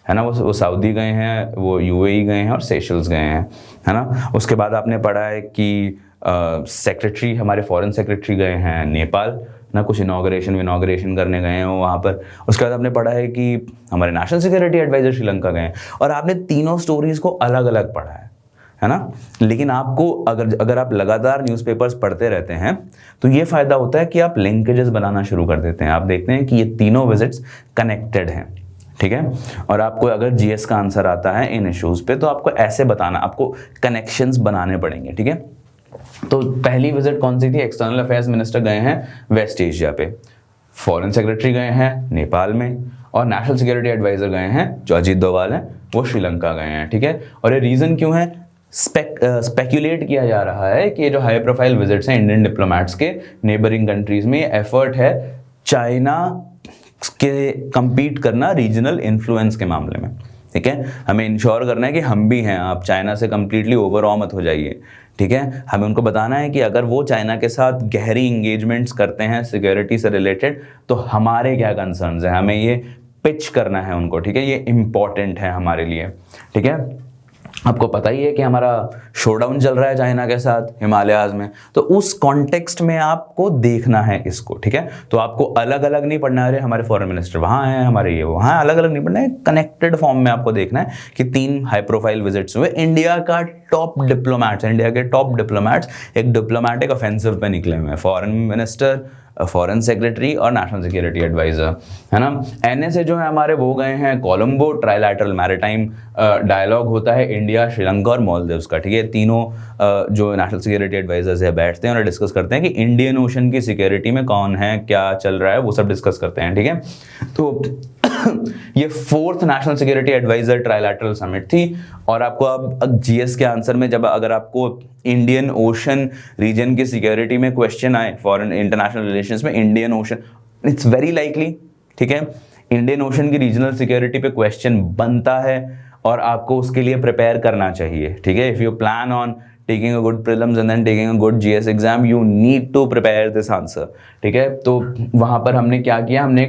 है ना। वो सऊदी गए हैं, वो यूएई गए हैं और सेशल्स गए हैं, है ना। उसके बाद आपने पढ़ा है कि सेक्रेटरी, हमारे फॉरेन सेक्रेटरी गए हैं नेपाल ना, कुछ इनॉग्रेशन करने गए हैं वो वहाँ पर। उसके बाद आपने पढ़ा है कि हमारे नेशनल सिक्योरिटी एडवाइजर श्रीलंका गए हैं। और आपने तीनों स्टोरीज को अलग अलग पढ़ा है ना। लेकिन आपको अगर आप लगातार न्यूज़पेपर्स पढ़ते रहते हैं तो ये फ़ायदा होता है कि आप लिंकेजेस बनाना शुरू कर देते हैं। आप देखते हैं कि ये तीनों विजिट्स कनेक्टेड हैं, ठीक है। और आपको अगर जीएस का आंसर आता है इन इश्यूज़ पे तो आपको ऐसे बताना, आपको कनेक्शंस बनाने पड़ेंगे, ठीक है। तो पहली विजिट कौन सी थी? एक्सटर्नल अफेयर्स मिनिस्टर गए हैं वेस्ट एशिया पे, फॉरेन सेक्रेटरी गए हैं नेपाल में, और नेशनल सिक्योरिटी एडवाइजर गए हैं जो अजीत डोभाल हैं, वो श्रीलंका गए हैं, ठीक है। और ये रीज़न क्यों है? स्पेक्यूलेट किया जा रहा है कि ये जो हाई प्रोफाइल विजिट्स हैं इंडियन डिप्लोमेट्स के नेबरिंग कंट्रीज में, एफर्ट है चाइना के compete करना रीजनल इन्फ्लुएंस के मामले में, ठीक है। हमें इंश्योर करना है कि हम भी हैं, आप चाइना से कंप्लीटली ओवरऑ मत हो जाइए, ठीक है। हमें उनको बताना है कि अगर वो चाइना के साथ गहरी इंगेजमेंट्स करते हैं सिक्योरिटी से रिलेटेड तो हमारे क्या कंसर्न्स हैं, हमें ये पिच करना है उनको, ठीक है। ये इंपॉर्टेंट है हमारे लिए, ठीक है। आपको पता ही है कि हमारा शोडाउन चल रहा है चाइना के साथ हिमालयाज में, तो उस कॉन्टेक्स्ट में आपको देखना है इसको, ठीक है। तो आपको अलग अलग नहीं पढ़ना है, हमारे फॉरेन मिनिस्टर वहाँ हैं, हमारे ये वहाँ, अलग अलग नहीं पढ़ना है, कनेक्टेड फॉर्म में आपको देखना है कि 3 हाई प्रोफाइल विजिट्स हुए। इंडिया का टॉप डिप्लोमैट्स, इंडिया के टॉप डिप्लोमैट्स एक डिप्लोमेटिक ऑफेंसिव पे निकले हुए हैं, फॉरेन मिनिस्टर, फॉरेन सेक्रेटरी और नेशनल सिक्योरिटी एडवाइजर, है ना। एनएसए जो है हमारे वो गए हैं कोलंबो, ट्राइलैटरल मैरिटाइम डायलॉग होता है इंडिया, श्रीलंका और मालदीव्स का, ठीक है। तीनों जो नेशनल सिक्योरिटी एडवाइजर्स है बैठते हैं और डिस्कस करते हैं कि इंडियन ओशन की सिक्योरिटी में कौन है, क्या चल रहा है, वो सब डिस्कस करते हैं, ठीक है। तो ये 4th national security adviser trilateral summit थी। और आपको अब जीएस के आंसर में जब अगर आपको इंडियन ओशन रीजन की सिक्योरिटी में क्वेश्चन आए, फॉरेन इंटरनेशनल रिलेशंस में Indian ocean, it's very likely, ठीक है, इंडियन ओशन की रीजनल सिक्योरिटी पे क्वेश्चन बनता है और आपको उसके लिए प्रिपेयर करना चाहिए, ठीक है। If you plan on taking a good prelims and then taking a good GS exam, you need to prepare this answer, ठीक है। तो वहाँ पर हमने क्या किया, हमने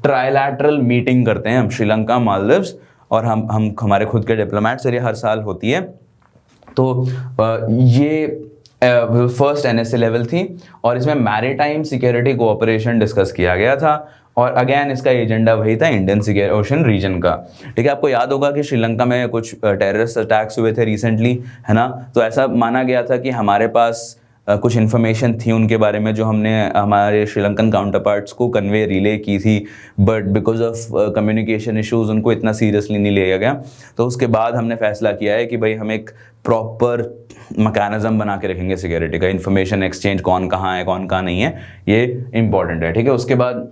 ट्राइलैटरल मीटिंग करते हैं हम, श्रीलंका, मालदीव्स और हम हमारे खुद के डिप्लोमेट्स, ये हर साल होती है। तो ये फर्स्ट एनएसए लेवल थी और इसमें मैरीटाइम सिक्योरिटी कोऑपरेशन डिस्कस किया गया था। और अगेन इसका एजेंडा वही था इंडियन ओशन रीजन का, ठीक है। आपको याद होगा कि श्रीलंका में कुछ टेररिस्ट अटैक्स हुए थे रिसेंटली, है ना। तो ऐसा माना गया था कि हमारे पास कुछ इन्फॉर्मेशन थी उनके बारे में जो हमने हमारे श्रीलंकन काउंटर पार्ट्स को कन्वे रिले की थी, but because of communication issues उनको इतना सीरियसली नहीं लिया गया। तो उसके बाद हमने फैसला किया है कि भाई हम एक प्रॉपर मैकेनिज्म बना के रखेंगे सिक्योरिटी का, इन्फॉर्मेशन एक्सचेंज, कौन कहाँ है कौन कहाँ नहीं है, ये इंपॉर्टेंट है, ठीक है। उसके बाद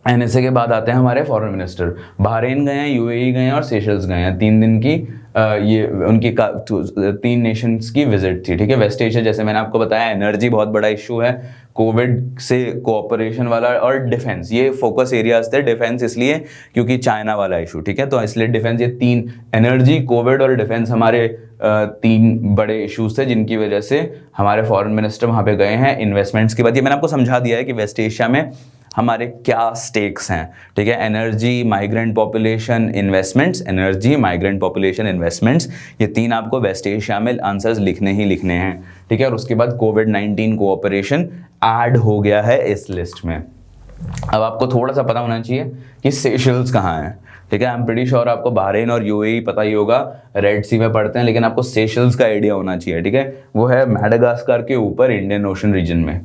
एनएसए के बाद आते हैं हमारे फॉरेन मिनिस्टर, बहरीन गए हैं, यूएई गए हैं और सेशल्स गए हैं। 3 दिन की ये उनकी 3 नेशंस की विजिट थी, ठीक है। वेस्ट एशिया, जैसे मैंने आपको बताया, एनर्जी बहुत बड़ा इशू है, कोविड से कोऑपरेशन वाला, और डिफेंस, ये फोकस एरियाज थे। डिफेंस इसलिए क्योंकि चाइना वाला इशू, ठीक है, तो इसलिए डिफेंस, ये 3, एनर्जी, कोविड और डिफेंस हमारे 3 बड़े इश्यूज थे जिनकी वजह से हमारे फॉरेन मिनिस्टर वहाँ पे गए हैं। इन्वेस्टमेंट्स की बात, ये मैंने आपको समझा दिया है कि वेस्ट एशिया में हमारे क्या स्टेक्स हैं, ठीक है। Energy, migrant population, investments, energy, migrant population, investments, ये 3 आपको वेस्ट एशिया में आंसर्स लिखने ही लिखने हैं, ठीक है। और उसके बाद कोविड-19 कोऑपरेशन ऐड हो गया है इस लिस्ट में। अब आपको थोड़ा सा पता होना चाहिए कि सेशल्स कहाँ हैं, ठीक है। आई एम प्रीटी श्योर आपको बहरीन और यूएई पता ही होगा, रेड सी में पढ़ते हैं, लेकिन आपको सेशल्स का आइडिया होना चाहिए, ठीक है। वो है मैडागास्कर के ऊपर इंडियन ओशन रीजन में,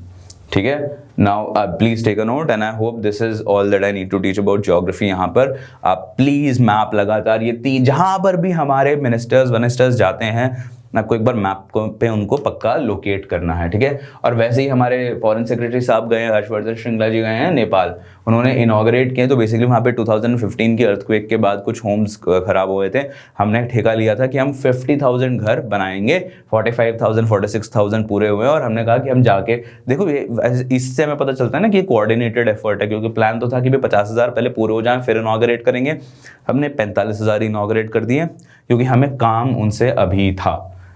ठीक है। Now please take a note and I hope this is all that I need to teach about geography. यहाँ पर आप प्लीज मैप लगातार, ये 3 जहाँ पर भी हमारे मिनिस्टर्स जाते हैं आपको एक बार मैप पे उनको पक्का लोकेट करना है, ठीक है। और वैसे ही हमारे फॉरेन सेक्रेटरी साहब गए, हर्षवर्धन श्रृंगला जी गए हैं नेपाल, उन्होंने इनॉग्रेट किए। तो बेसिकली वहाँ पे 2015 की अर्थक्वेक के बाद कुछ होम्स खराब हुए थे, हमने ठेका लिया था कि हम 50,000 घर बनाएंगे, 45,000 46,000 पूरे हुए, और हमने कहा कि हम जाके देखो, ये इससे हमें पता चलता है ना कि कोऑर्डिनेटेड एफर्ट है, क्योंकि प्लान तो था कि भाई 50,000 पहले पूरे हो जाएं फिर इनॉग्रेट करेंगे, हमने 45,000 इनॉग्रेट कर दिए क्योंकि हमें काम उनसे अभी था,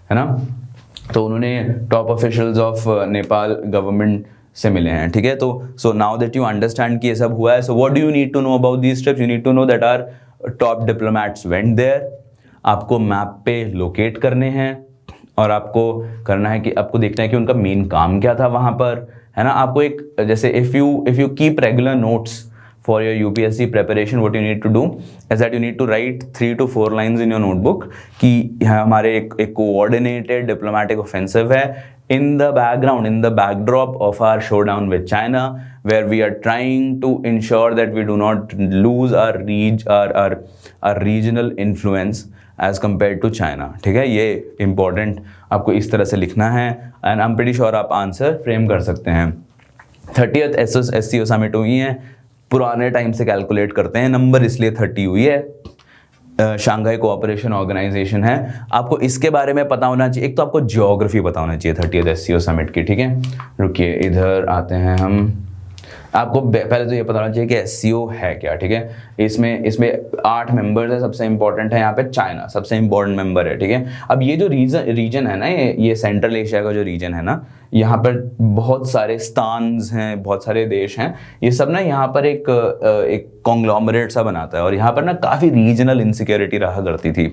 है ना। तो उन्होंने top officials of Nepal government से मिले हैं, ठीक है। तो so now that you understand कि ये सब हुआ है, so what do you need to know about these steps, you need to know that our top diplomats went there, आपको मैप पे लोकेट करने हैं, और आपको करना है कि आपको देखना है कि उनका मेन काम क्या था वहाँ पर, है ना। आपको एक जैसे if you keep regular notes for your UPSC preparation, what you need to do is that you need to write 3 to 4 lines in your notebook कि हमारे एक coordinated diplomatic offensive है in the background, in the backdrop of our showdown with China, where we are trying to ensure that we do not lose our regional influence as compared to China, ठीक है। ये important आपको इस तरह से लिखना है, and I'm pretty sure आप आंसर फ्रेम कर सकते हैं। 30th SCO समिट हुई है, पुराने टाइम से कैलकुलेट करते हैं, नंबर इसलिए 30 हुई है, शंघाई कोऑपरेशन ऑर्गेनाइजेशन है। आपको इसके बारे में पता होना चाहिए, एक तो आपको ज्योग्राफी पता होना चाहिए 30th SCO समिट की, ठीक है। रुकिए इधर आते हैं हम, आपको पहले तो ये पता होना चाहिए कि SCO है क्या, ठीक है। इसमें 8 मेंबर्स है, सबसे इंपॉर्टेंट है यहाँ पे चाइना, सबसे इंपॉर्टेंट मेंबर है, ठीक है। अब ये जो रीजन है ना, ये सेंट्रल एशिया का जो रीजन है ना, यहाँ पर बहुत सारे स्थान्स हैं, बहुत सारे देश हैं, ये सब ना यहाँ पर एक कॉन्ग्लोमरेट सा बनाता है, और यहाँ पर ना काफ़ी रीजनल इनसिक्योरिटी रहा करती थी,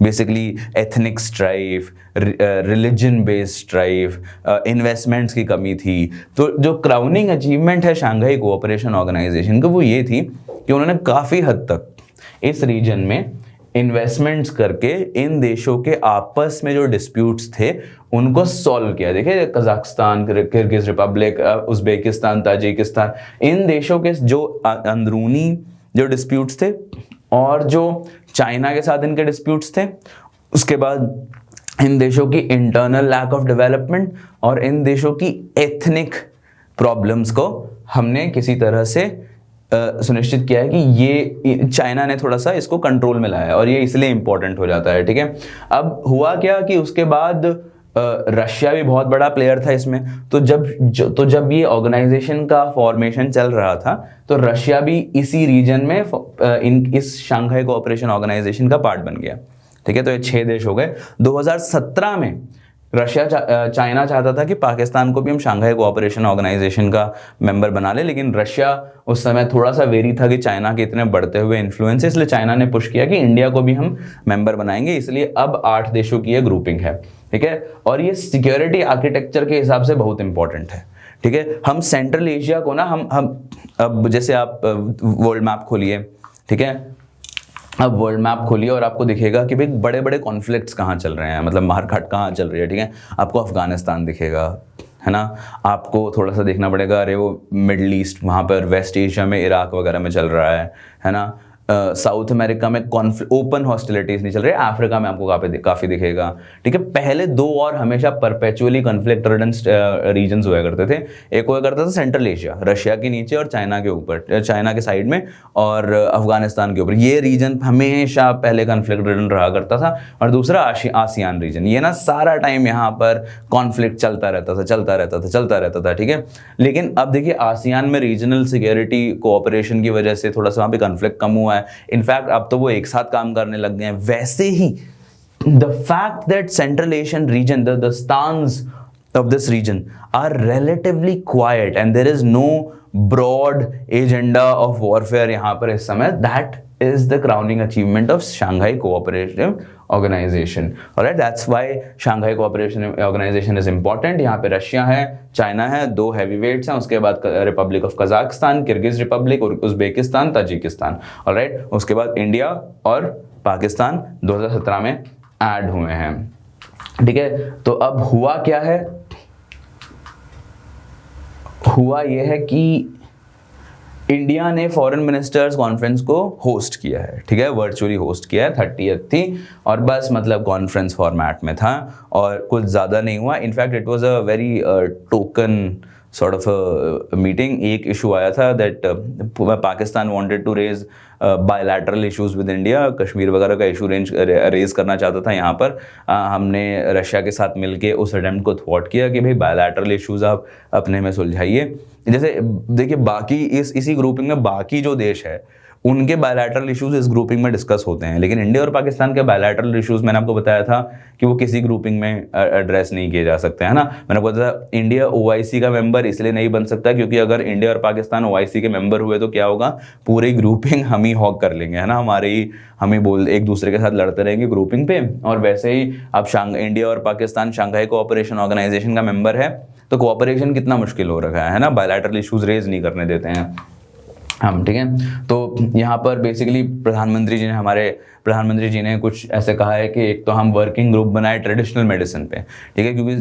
basically ethnic strife, religion based strife, investments की कमी थी। तो जो क्राउनिंग अचीवमेंट है शंघाई कोऑपरेशन ऑर्गेनाइजेशन की, वो ये थी कि उन्होंने काफ़ी हद तक इस रीजन में इन्वेस्टमेंट्स करके इन देशों के आपस में जो डिस्प्यूट्स थे उनको सॉल्व किया। देखिए Kazakhstan, Kyrgyz republic, Uzbekistan, Tajikistan, इन देशों के जो अंदरूनी जो डिस्प्यूट्स थे और जो चाइना के साथ इनके डिस्प्यूट्स थे, उसके बाद इन देशों की इंटरनल लैक ऑफ डेवलपमेंट और इन देशों की एथनिक प्रॉब्लम्स को हमने किसी तरह से सुनिश्चित किया है कि ये चाइना ने थोड़ा सा इसको कंट्रोल में लाया है, और ये इसलिए इंपॉर्टेंट हो जाता है, ठीक है। अब हुआ क्या कि उसके बाद रशिया भी बहुत बड़ा प्लेयर था इसमें। तो जब ये ऑर्गेनाइजेशन का फॉर्मेशन चल रहा था, तो रशिया भी इसी रीजन में इस शंघाई कोऑपरेशन ऑर्गेनाइजेशन का पार्ट बन गया, ठीक है। तो ये 6 देश हो गए। 2017 में चाइना चाहता था कि पाकिस्तान को भी हम शंघाई कोऑपरेशन ऑर्गेनाइजेशन का मेंबर बना ले, लेकिन रशिया उस समय थोड़ा सा वेरी था कि चाइना के इतने बढ़ते हुए इन्फ्लुएंस, इसलिए चाइना ने पुश किया कि इंडिया को भी हम मेंबर बनाएंगे। इसलिए अब 8 देशों की ये ग्रुपिंग है, ठीक है। और ये सिक्योरिटी आर्किटेक्चर के हिसाब से बहुत इंपॉर्टेंट है, ठीक है। हम सेंट्रल एशिया को ना हम अब जैसे आप वर्ल्ड मैप खोलिए, ठीक है, अब वर्ल्ड मैप खोलिए और आपको दिखेगा कि भाई बड़े बड़े कॉन्फ्लिक्ट्स कहाँ चल रहे हैं, मतलब मारकाट कहाँ चल रही है, ठीक है। आपको अफगानिस्तान दिखेगा, है ना। आपको थोड़ा सा देखना पड़ेगा, अरे वो मिडल ईस्ट, वहाँ पर वेस्ट एशिया में इराक वगैरह में चल रहा है ना। साउथ अमेरिका में ओपन हॉस्टिलिटीज नहीं चल रही, अफ्रीका में आपको काफ़ी दिखेगा, ठीक है। पहले 2 और हमेशा परपेचुअली कॉन्फ्लिक्ट रीजन्स हुआ करते थे। एक हुआ करता था सेंट्रल एशिया, रशिया के नीचे और चाइना के ऊपर, चाइना के साइड में, और अफगानिस्तान के ऊपर। ये रीजन हमेशा पहले कॉन्फ्लिक्ट रिडन रहा करता था। और दूसरा आसियान रीजन, ये ना सारा टाइम यहाँ पर कॉन्फ्लिक्ट चलता रहता था, ठीक है। लेकिन अब देखिए आसियान में रीजनल सिक्योरिटी कोऑपरेशन की वजह से थोड़ा सा वहाँ पे कॉन्फ्लिक्ट कम हुआ है। इनफैक्ट अब तो वो एक साथ काम करने लग गए हैं। वैसे ही the fact that central Asian region, the stans of this region are relatively quiet and there is no broad agenda of warfare यहाँ पर इस समय, that is the crowning achievement of Shanghai Cooperation Organization. Alright, that's why Shanghai Cooperation Organization is important. यहाँ पे Russia है, China है, 2 हैवीवेट्स हैं, उसके बाद Republic of Kazakhstan, Kyrgyz republic, Uzbekistan, Tajikistan. Alright, उसके बाद इंडिया और पाकिस्तान 2017 में ऐड हुए हैं, ठीक है। तो अब हुआ क्या है, हुआ यह है कि इंडिया ने फॉरेन मिनिस्टर्स कॉन्फ्रेंस को होस्ट किया है, ठीक है, वर्चुअली होस्ट किया है, 30th थी और बस मतलब कॉन्फ्रेंस फॉर्मेट में था और कुछ ज़्यादा नहीं हुआ. In fact it was a very token sort of a meeting. एक इशू आया था that Pakistan wanted to raise bilateral issues with India. Kashmir वगैरह का इशू रेज करना चाहता था यहाँ पर. हमने रशिया के साथ मिलके उस अटेम्प्ट को थ्वाट किया कि भाई बायलैटरल इश्यूज आप अपने में सुलझाइए. जैसे देखिए बाकी इसी ग्रुपिंग में बाकी जो देश है उनके बायलैटरल इश्यूज इस ग्रुपिंग में डिस्कस होते हैं, लेकिन इंडिया और पाकिस्तान के बायलैटरल इश्यूज मैंने आपको बताया था कि वो किसी ग्रुपिंग में एड्रेस नहीं किए जा सकते, है ना. मैंने आपको बताया था इंडिया OIC का मेंबर इसलिए नहीं बन सकता क्योंकि अगर इंडिया और पाकिस्तान OIC के मेंबर हुए तो क्या होगा, पूरी ग्रुपिंग हम ही हॉक कर लेंगे, है ना. हम ही बोल एक दूसरे के साथ लड़ते रहेंगे ग्रुपिंग पे. और वैसे ही अब इंडिया और पाकिस्तान शंघाई कोऑपरेशन ऑर्गेनाइजेशन का मेंबर है तो कोऑपरेशन कितना मुश्किल हो रखा है ना, बायलैटरल इश्यूज रेज नहीं करने देते हैं हम, ठीक है. तो यहाँ पर बेसिकली प्रधानमंत्री जी ने कुछ ऐसे कहा है कि एक तो हम वर्किंग ग्रुप बनाए ट्रेडिशनल मेडिसिन पे, ठीक है, क्योंकि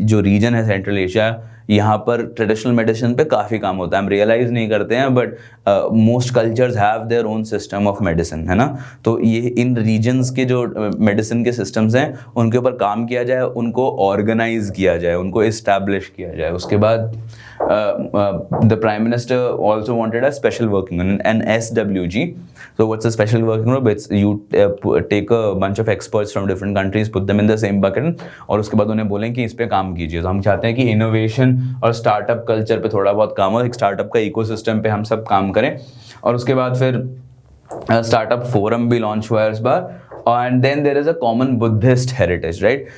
जो रीजन है सेंट्रल एशिया, यहाँ पर ट्रेडिशनल मेडिसिन पे काफ़ी काम होता है. हम रियलाइज़ नहीं करते हैं but most cultures have their own system of medicine, है ना. तो ये इन रीजन्स के जो मेडिसिन के सिस्टम्स हैं उनके ऊपर काम किया जाए, उनको ऑर्गेनाइज किया जाए, उनको इस्टेब्लिश किया जाए. उसके बाद the Prime Minister also wanted a special working group, an SWG. So what's a special working group? It's you take a bunch of experts from different countries, put them in the same bucket और उसके बाद उन्हें बोलें कि इस पे काम कीजिए. तो हम चाहते हैं कि इनोवेशन और स्टार्टअप कल्चर पे थोड़ा बहुत काम हो, एक स्टार्टअप का इकोसिस्टम पे हम सब काम करें. और उसके बाद फिर स्टार्टअप फोरम भी लॉन्च हुआ है इस बार. And then there is a common Buddhist heritage, right?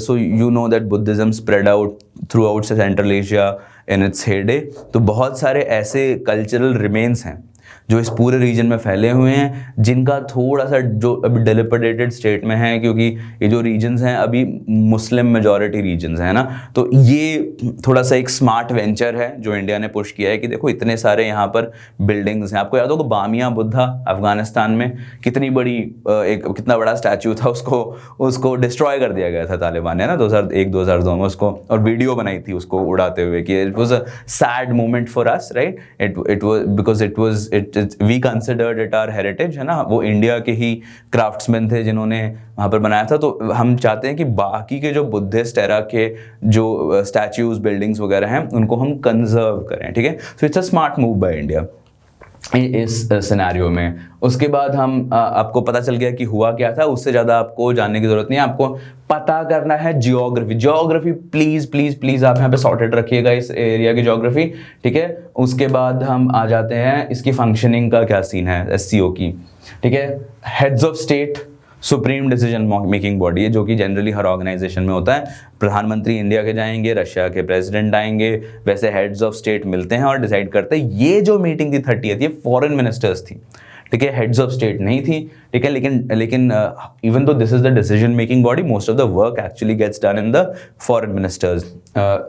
So you know that Buddhism spread out throughout Central Asia in its heyday. तो बहुत सारे ऐसे cultural remains हैं जो इस पूरे रीजन में फैले हुए हैं, जिनका थोड़ा सा जो अभी डिलिपरेटेड स्टेट में है क्योंकि ये जो रीजन्स हैं अभी मुस्लिम मेजॉरिटी रीजन्स हैं ना. तो ये थोड़ा सा एक स्मार्ट वेंचर है जो इंडिया ने पुश किया है कि देखो इतने सारे यहाँ पर बिल्डिंग्स हैं. आपको याद होगा बामिया बुद्धा अफगानिस्तान में कितना बड़ा स्टैचू था, उसको डिस्ट्रॉय कर दिया गया था तालिबान ने ना 2001-2002 में उसको, और वीडियो बनाई थी उसको उड़ाते हुए कि it was a sad moment for us, right. It was because we considered it our heritage, है ना. वो इंडिया के ही क्राफ्ट्समैन थे जिन्होंने वहाँ पर बनाया था. तो हम चाहते हैं कि बाकी के जो बुद्धिस्ट एरा के जो स्टैच्यूज बिल्डिंग्स वगैरह हैं उनको हम कंजर्व करें, ठीक है. So it's a smart move by India इस सिनेरियो में. उसके बाद हम आपको पता चल गया कि हुआ क्या था, उससे ज़्यादा आपको जानने की ज़रूरत नहीं है. आपको पता करना है जियोग्राफी प्लीज़ प्लीज़ प्लीज़ आप यहाँ पे सॉर्टेड रखिएगा इस एरिया की जियोग्राफी, ठीक है. उसके बाद हम आ जाते हैं इसकी फंक्शनिंग का क्या सीन है SCO की, ठीक है. Heads of state supreme decision making body है जो कि जनरली हर ऑर्गेनाइजेशन में होता है. प्रधानमंत्री इंडिया के जाएंगे, रशिया के प्रेसिडेंट आएंगे, वैसे हेड्स ऑफ स्टेट मिलते हैं और डिसाइड करते हैं. ये जो मीटिंग थी 30th, ये फॉरेन मिनिस्टर्स थी, ठीक है, हेड्स ऑफ स्टेट नहीं थी, ठीक है. लेकिन even though this is the decision making body, most of the work actually gets done in the foreign ministers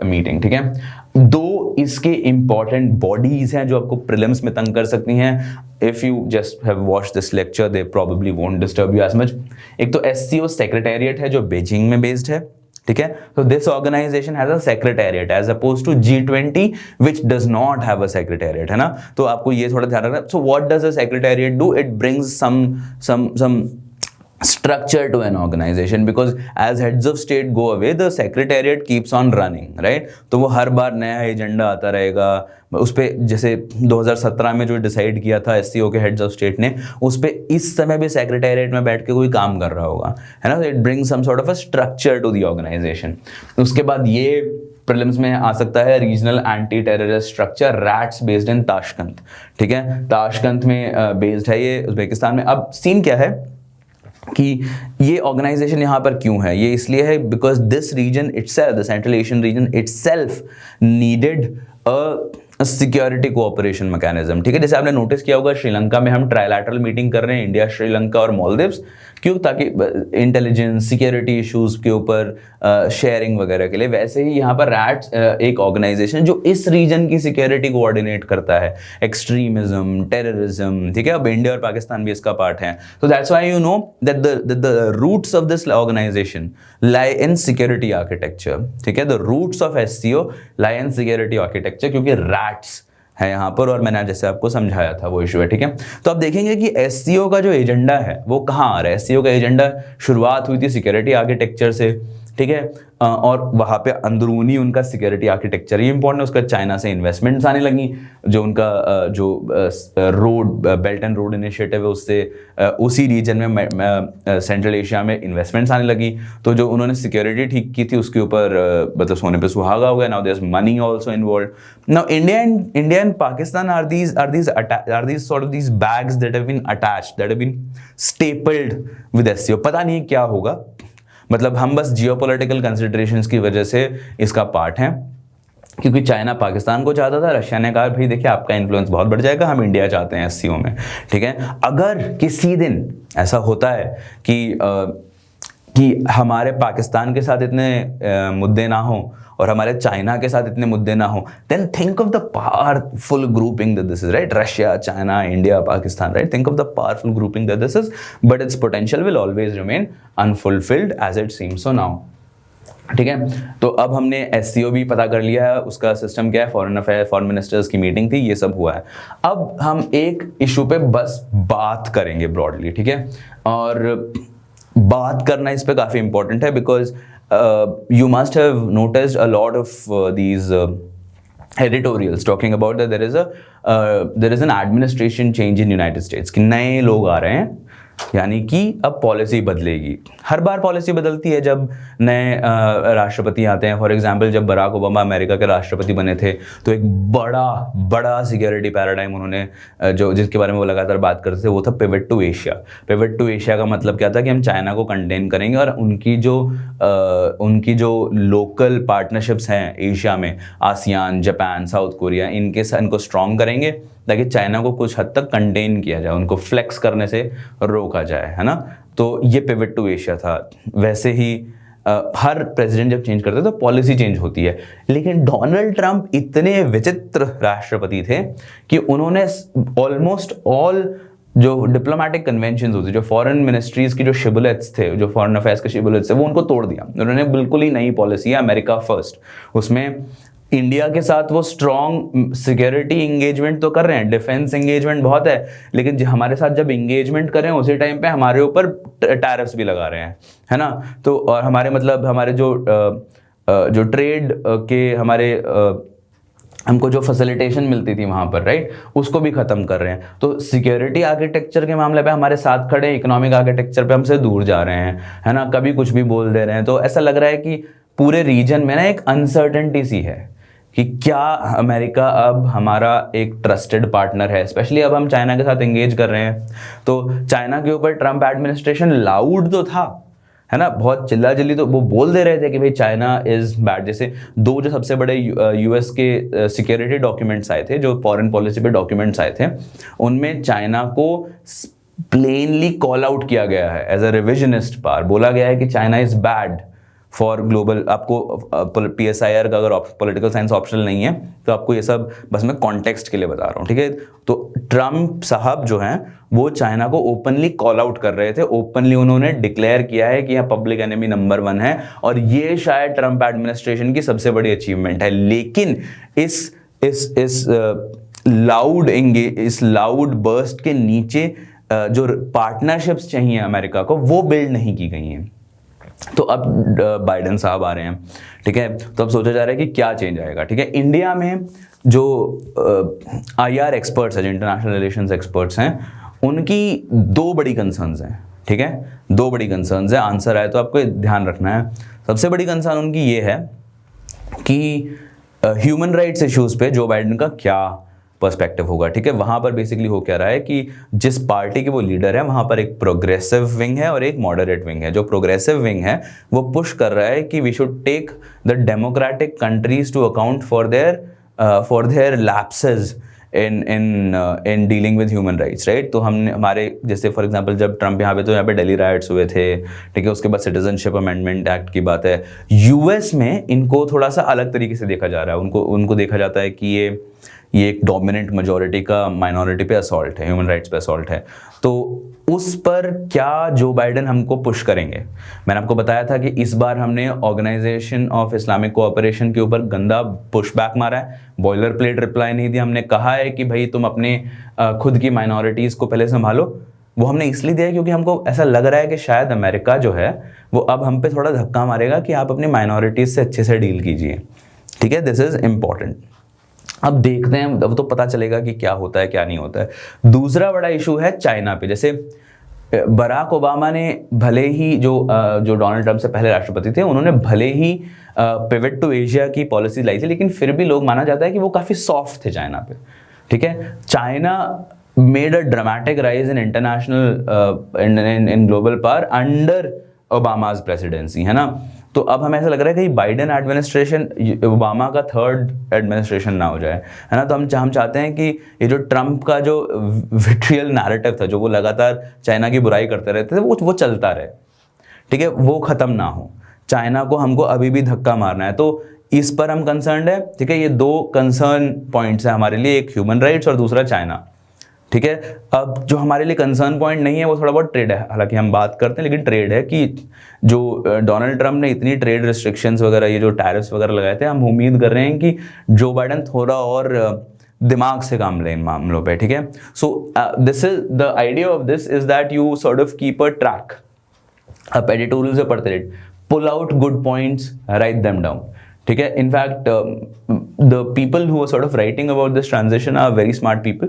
meeting, ठीक है. दो इसके इंपॉर्टेंट बॉडीज हैं जो आपको प्रीलिम्स में तंग कर सकती हैं. If you just have watched this lecture they probably won't disturb you as much. एक तो SCO सेक्रेटेरिएट है जो बीजिंग में बेस्ड है, ठीक है. So this organization has a secretariat as opposed to G20 which does not have a secretariat, है ना. तो आपको ये थोड़ा ध्यान रखना. So what does a secretariat do? It brings some structure to an organization because as heads of state go away the secretariat keeps on running, right. तो वो हर बार नया एजेंडा आता रहेगा उस पे. जैसे 2017 में जो डिसाइड किया था SCO के हेड्स ऑफ स्टेट ने, उस पे इस समय भी सेक्रेटेरिएट में बैठ के कोई काम कर रहा होगा, है ना. It brings some sort of a structure to the organisation. उसके बाद ये प्रीलिम्स में आ सकता है regional anti terrorist structure RATS based in Tashkent, ठीक है. ताशकंद में बेस्ड है ये उज्बेकिस्तान में. अब सीन क्या है कि ये ऑर्गेनाइजेशन यहाँ पर क्यों है, ये इसलिए है because this region itself, the central Asian region itself needed a security cooperation mechanism, ठीक है. जैसे आपने नोटिस किया होगा श्रीलंका में हम ट्राइलैटरल मीटिंग कर रहे हैं, इंडिया, श्रीलंका और मालदीव्स. क्यों? ताकि इंटेलिजेंस सिक्योरिटी इश्यूज के ऊपर शेयरिंग वगैरह के लिए. वैसे ही यहाँ पर रैट्स एक ऑर्गेनाइजेशन जो इस रीजन की सिक्योरिटी कोऑर्डिनेट करता है, एक्सट्रीमिज्म, टेररिज्म, ठीक है. अब इंडिया और पाकिस्तान भी इसका पार्ट है. तो that's why you know that the roots of this organisation lie in security architecture, ठीक है. The roots of SCO lie in security architecture क्योंकि रैट्स है यहाँ पर, और मैंने जैसे आपको समझाया था वो इशू है, ठीक है। तो आप देखेंगे कि एससीओ का जो एजेंडा है वो कहाँ आ रहा है। एससीओ का एजेंडा शुरुआत हुई थी सिक्योरिटी आर्किटेक्चर से, ठीक है, और वहाँ पे अंदरूनी उनका सिक्योरिटी आर्किटेक्चर ही इंपॉर्टेंट है। उसका चाइना से इन्वेस्टमेंट्स आने लगी, जो उनका जो road belt and road initiative है उससे उसी रीजन में सेंट्रल एशिया में इन्वेस्टमेंट्स आने लगी। तो जो उन्होंने सिक्योरिटी ठीक की थी उसके ऊपर मतलब सोने पे सुहागा हो गया। Now there is money also involved. Now India and Pakistan are these sort of these bags that have been attached, that have been stapled with SCO। पता नहीं क्या होगा, मतलब हम बस जियोपॉलिटिकल कंसिडरेशंस की वजह से इसका पार्ट हैं, क्योंकि चाइना पाकिस्तान को चाहता था, रशिया ने कहा भाई देखिए आपका इन्फ्लुएंस बहुत बढ़ जाएगा, हम इंडिया चाहते हैं एससीओ में, ठीक है। अगर किसी दिन ऐसा होता है कि हमारे पाकिस्तान के साथ इतने मुद्दे ना हो और हमारे चाइना के साथ इतने मुद्दे ना हो, then think of the powerful grouping that this is, right. Russia, China, India, Pakistan, right. Think of the powerful grouping that this is, but its potential will always remain unfulfilled as it seems so now, ठीक है। तो अब हमने SCO भी पता कर लिया है, उसका सिस्टम क्या है, फॉरेन अफेयर, फॉरेन मिनिस्टर्स की मीटिंग थी, ये सब हुआ है। अब हम एक इशू पे बस बात करेंगे ब्रॉडली, ठीक है। और बात करना इस पे काफी इंपॉर्टेंट है, because you must have noticed a lot of these editorials talking about that there is an administration change in United States, कि नए लोग आ रहे हैं, यानी कि अब पॉलिसी बदलेगी। हर बार पॉलिसी बदलती है जब नए राष्ट्रपति आते हैं। फॉर एग्जांपल जब बराक ओबामा अमेरिका के राष्ट्रपति बने थे तो एक बड़ा सिक्योरिटी पैराडाइम उन्होंने जो जिसके बारे में वो लगातार बात करते थे वो था pivot to Asia. Pivot to Asia का मतलब क्या था कि हम चाइना को कंटेन करेंगे और उनकी जो लोकल पार्टनरशिप्स हैं एशिया में, आसियान, जापान, साउथ कोरिया, इनको स्ट्रॉन्ग करेंगे ताकि चाइना को कुछ हद तक कंटेन किया जाए, उनको फ्लेक्स करने से रोका जाए, है ना। तो ये पिवट टू एशिया था। वैसे ही हर प्रेसिडेंट जब चेंज करते हैं तो पॉलिसी चेंज होती है, लेकिन डोनाल्ड ट्रंप इतने विचित्र राष्ट्रपति थे कि उन्होंने ऑलमोस्ट ऑल जो डिप्लोमेटिक कन्वेंशन होती, जो फॉरेन मिनिस्ट्रीज की जो शिबुलेट्स थे, जो फॉरेन अफेयर्स के शिबुलेट्स थे, वो उनको तोड़ दिया। उन्होंने बिल्कुल ही नई पॉलिसी है, अमेरिका फर्स्ट। उसमें इंडिया के साथ वो स्ट्रॉन्ग सिक्योरिटी इंगेजमेंट तो कर रहे हैं, डिफेंस इंगेजमेंट बहुत है, लेकिन हमारे साथ जब इंगेजमेंट कर रहे हैं उसी टाइम पे हमारे ऊपर टैरिफ्स भी लगा रहे हैं, है ना। तो और हमारे मतलब हमारे जो ट्रेड के हमारे हमको जो फैसिलिटेशन मिलती थी वहाँ पर, राइट, उसको भी ख़त्म कर रहे हैं। तो सिक्योरिटी आर्किटेक्चर के मामले पे हमारे साथ खड़े, इकोनॉमिक आर्किटेक्चर पे हमसे दूर जा रहे हैं, है ना, कभी कुछ भी बोल दे रहे हैं। तो ऐसा लग रहा है कि पूरे रीजन में ना एक अनसर्टेनिटी सी है कि क्या अमेरिका अब हमारा एक ट्रस्टेड पार्टनर है, स्पेशली अब हम चाइना के साथ एंगेज कर रहे हैं। तो चाइना के ऊपर ट्रंप एडमिनिस्ट्रेशन लाउड तो था, है ना, बहुत चिल्ला चिल्ली तो वो बोल दे रहे थे कि भाई चाइना इज बैड। जैसे दो जो सबसे बड़े यूएस के सिक्योरिटी डॉक्यूमेंट्स आए थे, जो फॉरेन पॉलिसी पे डॉक्यूमेंट्स आए थे, उनमें चाइना को प्लेनली कॉल आउट किया गया है एज अ रिविजनिस्ट पावर। बोला गया है कि China is bad for global. आपको PSIR का अगर पॉलिटिकल साइंस ऑप्शनल नहीं है तो आपको ये सब बस मैं कॉन्टेक्स्ट के लिए बता रहा हूँ, ठीक है। तो ट्रंप साहब जो हैं वो चाइना को ओपनली कॉल आउट कर रहे थे, ओपनली उन्होंने डिक्लेयर किया है कि यह पब्लिक एनिमी नंबर 1 है, और ये शायद ट्रंप एडमिनिस्ट्रेशन की सबसे बड़ी अचीवमेंट है। लेकिन इस लाउड बर्स्ट के नीचे जो पार्टनरशिप्स चाहिए अमेरिका को वो बिल्ड नहीं की गई हैं। तो अब बाइडेन साहब आ रहे हैं, ठीक है। तो अब सोचा जा रहा है कि क्या चेंज आएगा, ठीक है। इंडिया में जो IR एक्सपर्ट्स हैं, जो इंटरनेशनल रिलेशंस एक्सपर्ट्स हैं, उनकी दो बड़ी कंसर्न्स हैं, ठीक है। दो बड़ी कंसर्न्स हैं, आंसर आए तो आपको ध्यान रखना है। सबसे बड़ी कंसर्न उनकी ये है कि ह्यूमन राइट्स इश्यूज पे जो बाइडेन का क्या पर्सपेक्टिव होगा, ठीक है। वहां पर बेसिकली हो क्या रहा है कि जिस पार्टी के वो लीडर है वहां पर एक प्रोग्रेसिव विंग है और एक मॉडरेट विंग है। जो प्रोग्रेसिव विंग है वो पुश कर रहा है कि we should take the democratic countries to account for their lapses in dealing with human rights, right. तो हमने हमारे जैसे फॉर एग्जांपल जब ट्रंप यहाँ पे, तो यहाँ पे दिल्ली राइट्स हुए थे, ठीक है। उसके बाद सिटीजनशिप अमेंडमेंट एक्ट की बात है। यूएस में इनको थोड़ा सा अलग तरीके से देखा जा रहा है। उनको देखा जाता है कि ये एक डोमिनेंट मेजॉरिटी का माइनॉरिटी पे असॉल्ट है, ह्यूमन राइट्स पे असॉल्ट है। तो उस पर क्या जो बाइडेन हमको पुश करेंगे। मैंने आपको बताया था कि इस बार हमने ऑर्गेनाइजेशन ऑफ इस्लामिक कोऑपरेशन के ऊपर गंदा पुशबैक मारा है, बॉयलर प्लेट रिप्लाई नहीं दिया। हमने कहा है कि भाई तुम अपने खुद की माइनॉरिटीज़ को पहले संभालो। वो हमने इसलिए दिया है क्योंकि हमको ऐसा लग रहा है कि शायद अमेरिका जो है वो अब हम पे थोड़ा धक्का मारेगा कि आप अपनी माइनॉरिटीज़ से अच्छे से डील कीजिए, ठीक है। This is important. अब देखते हैं, अब तो पता चलेगा कि क्या होता है क्या नहीं होता है। दूसरा बड़ा इशू है चाइना पे। जैसे बराक ओबामा ने भले ही जो डोनाल्ड ट्रंप से पहले राष्ट्रपति थे, उन्होंने भले ही पिवट टू एशिया की पॉलिसी लाई थी, लेकिन फिर भी लोग माना जाता है कि वो काफ़ी सॉफ्ट थे चाइना पे, ठीक है। China made a dramatic rise in international in global power under Obama's presidency, है ना। तो अब हमें ऐसा लग रहा है कि बाइडेन एडमिनिस्ट्रेशन ओबामा का थर्ड एडमिनिस्ट्रेशन ना हो जाए, है ना। तो हम चाहते हैं कि ये जो ट्रंप का जो विट्रियल नैरेटिव था, जो वो लगातार चाइना की बुराई करते रहते थे, वो चलता रहे, ठीक है, वो ख़त्म ना हो। चाइना को हमको अभी भी धक्का मारना है, तो इस पर हम कंसर्न है, ठीक है। ये दो कंसर्न पॉइंट्स हैं हमारे लिए, एक ह्यूमन राइट्स और दूसरा चाइना, ठीक है। अब जो हमारे लिए कंसर्न पॉइंट नहीं है वो थोड़ा बहुत ट्रेड है, हालांकि हम बात करते हैं, लेकिन ट्रेड है कि जो डोनाल्ड ट्रंप ने इतनी ट्रेड रिस्ट्रिक्शंस वगैरह, ये जो टैरिफ्स वगैरह लगाए थे, हम उम्मीद कर रहे हैं कि जो बाइडेन थोड़ा और दिमाग से काम लें इन मामलों पे, ठीक है। So this is the idea of this is that you sort of keep a track, आप एडिटोरियल से पढ़ते रहे, pull out good points, write them down, ठीक है। In fact the people who are sort of writing about this transition are very smart people.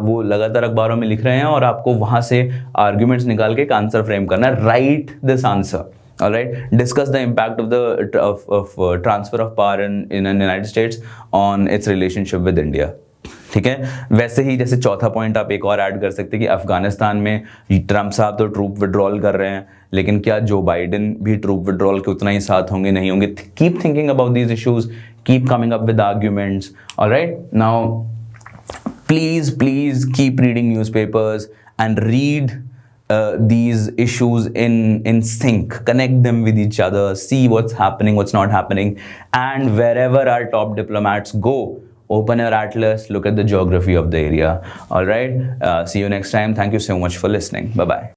वो लगातार अखबारों में लिख रहे हैं और आपको वहाँ से आर्ग्यूमेंट्स निकाल के एक आंसर फ्रेम करना है, right this answer, alright, discuss the impact of transfer of power in United states on it's relationship with India, ठीक है। वैसे ही जैसे चौथा पॉइंट आप एक और ऐड कर सकते हैं कि अफगानिस्तान में ट्रंप साहब तो ट्रूप विड्रॉल कर रहे हैं, लेकिन क्या जो बाइडेन भी ट्रूप विड्रॉल के उतना ही साथ होंगे, नहीं होंगे। Keep thinking about these issues, keep coming up with arguments, alright. Now please keep reading newspapers and read these issues in sync, connect them with each other, see what's happening, what's not happening, and wherever our top diplomats go, open your atlas, look at the geography of the area. All right, see you next time. Thank you so much for listening. Bye bye.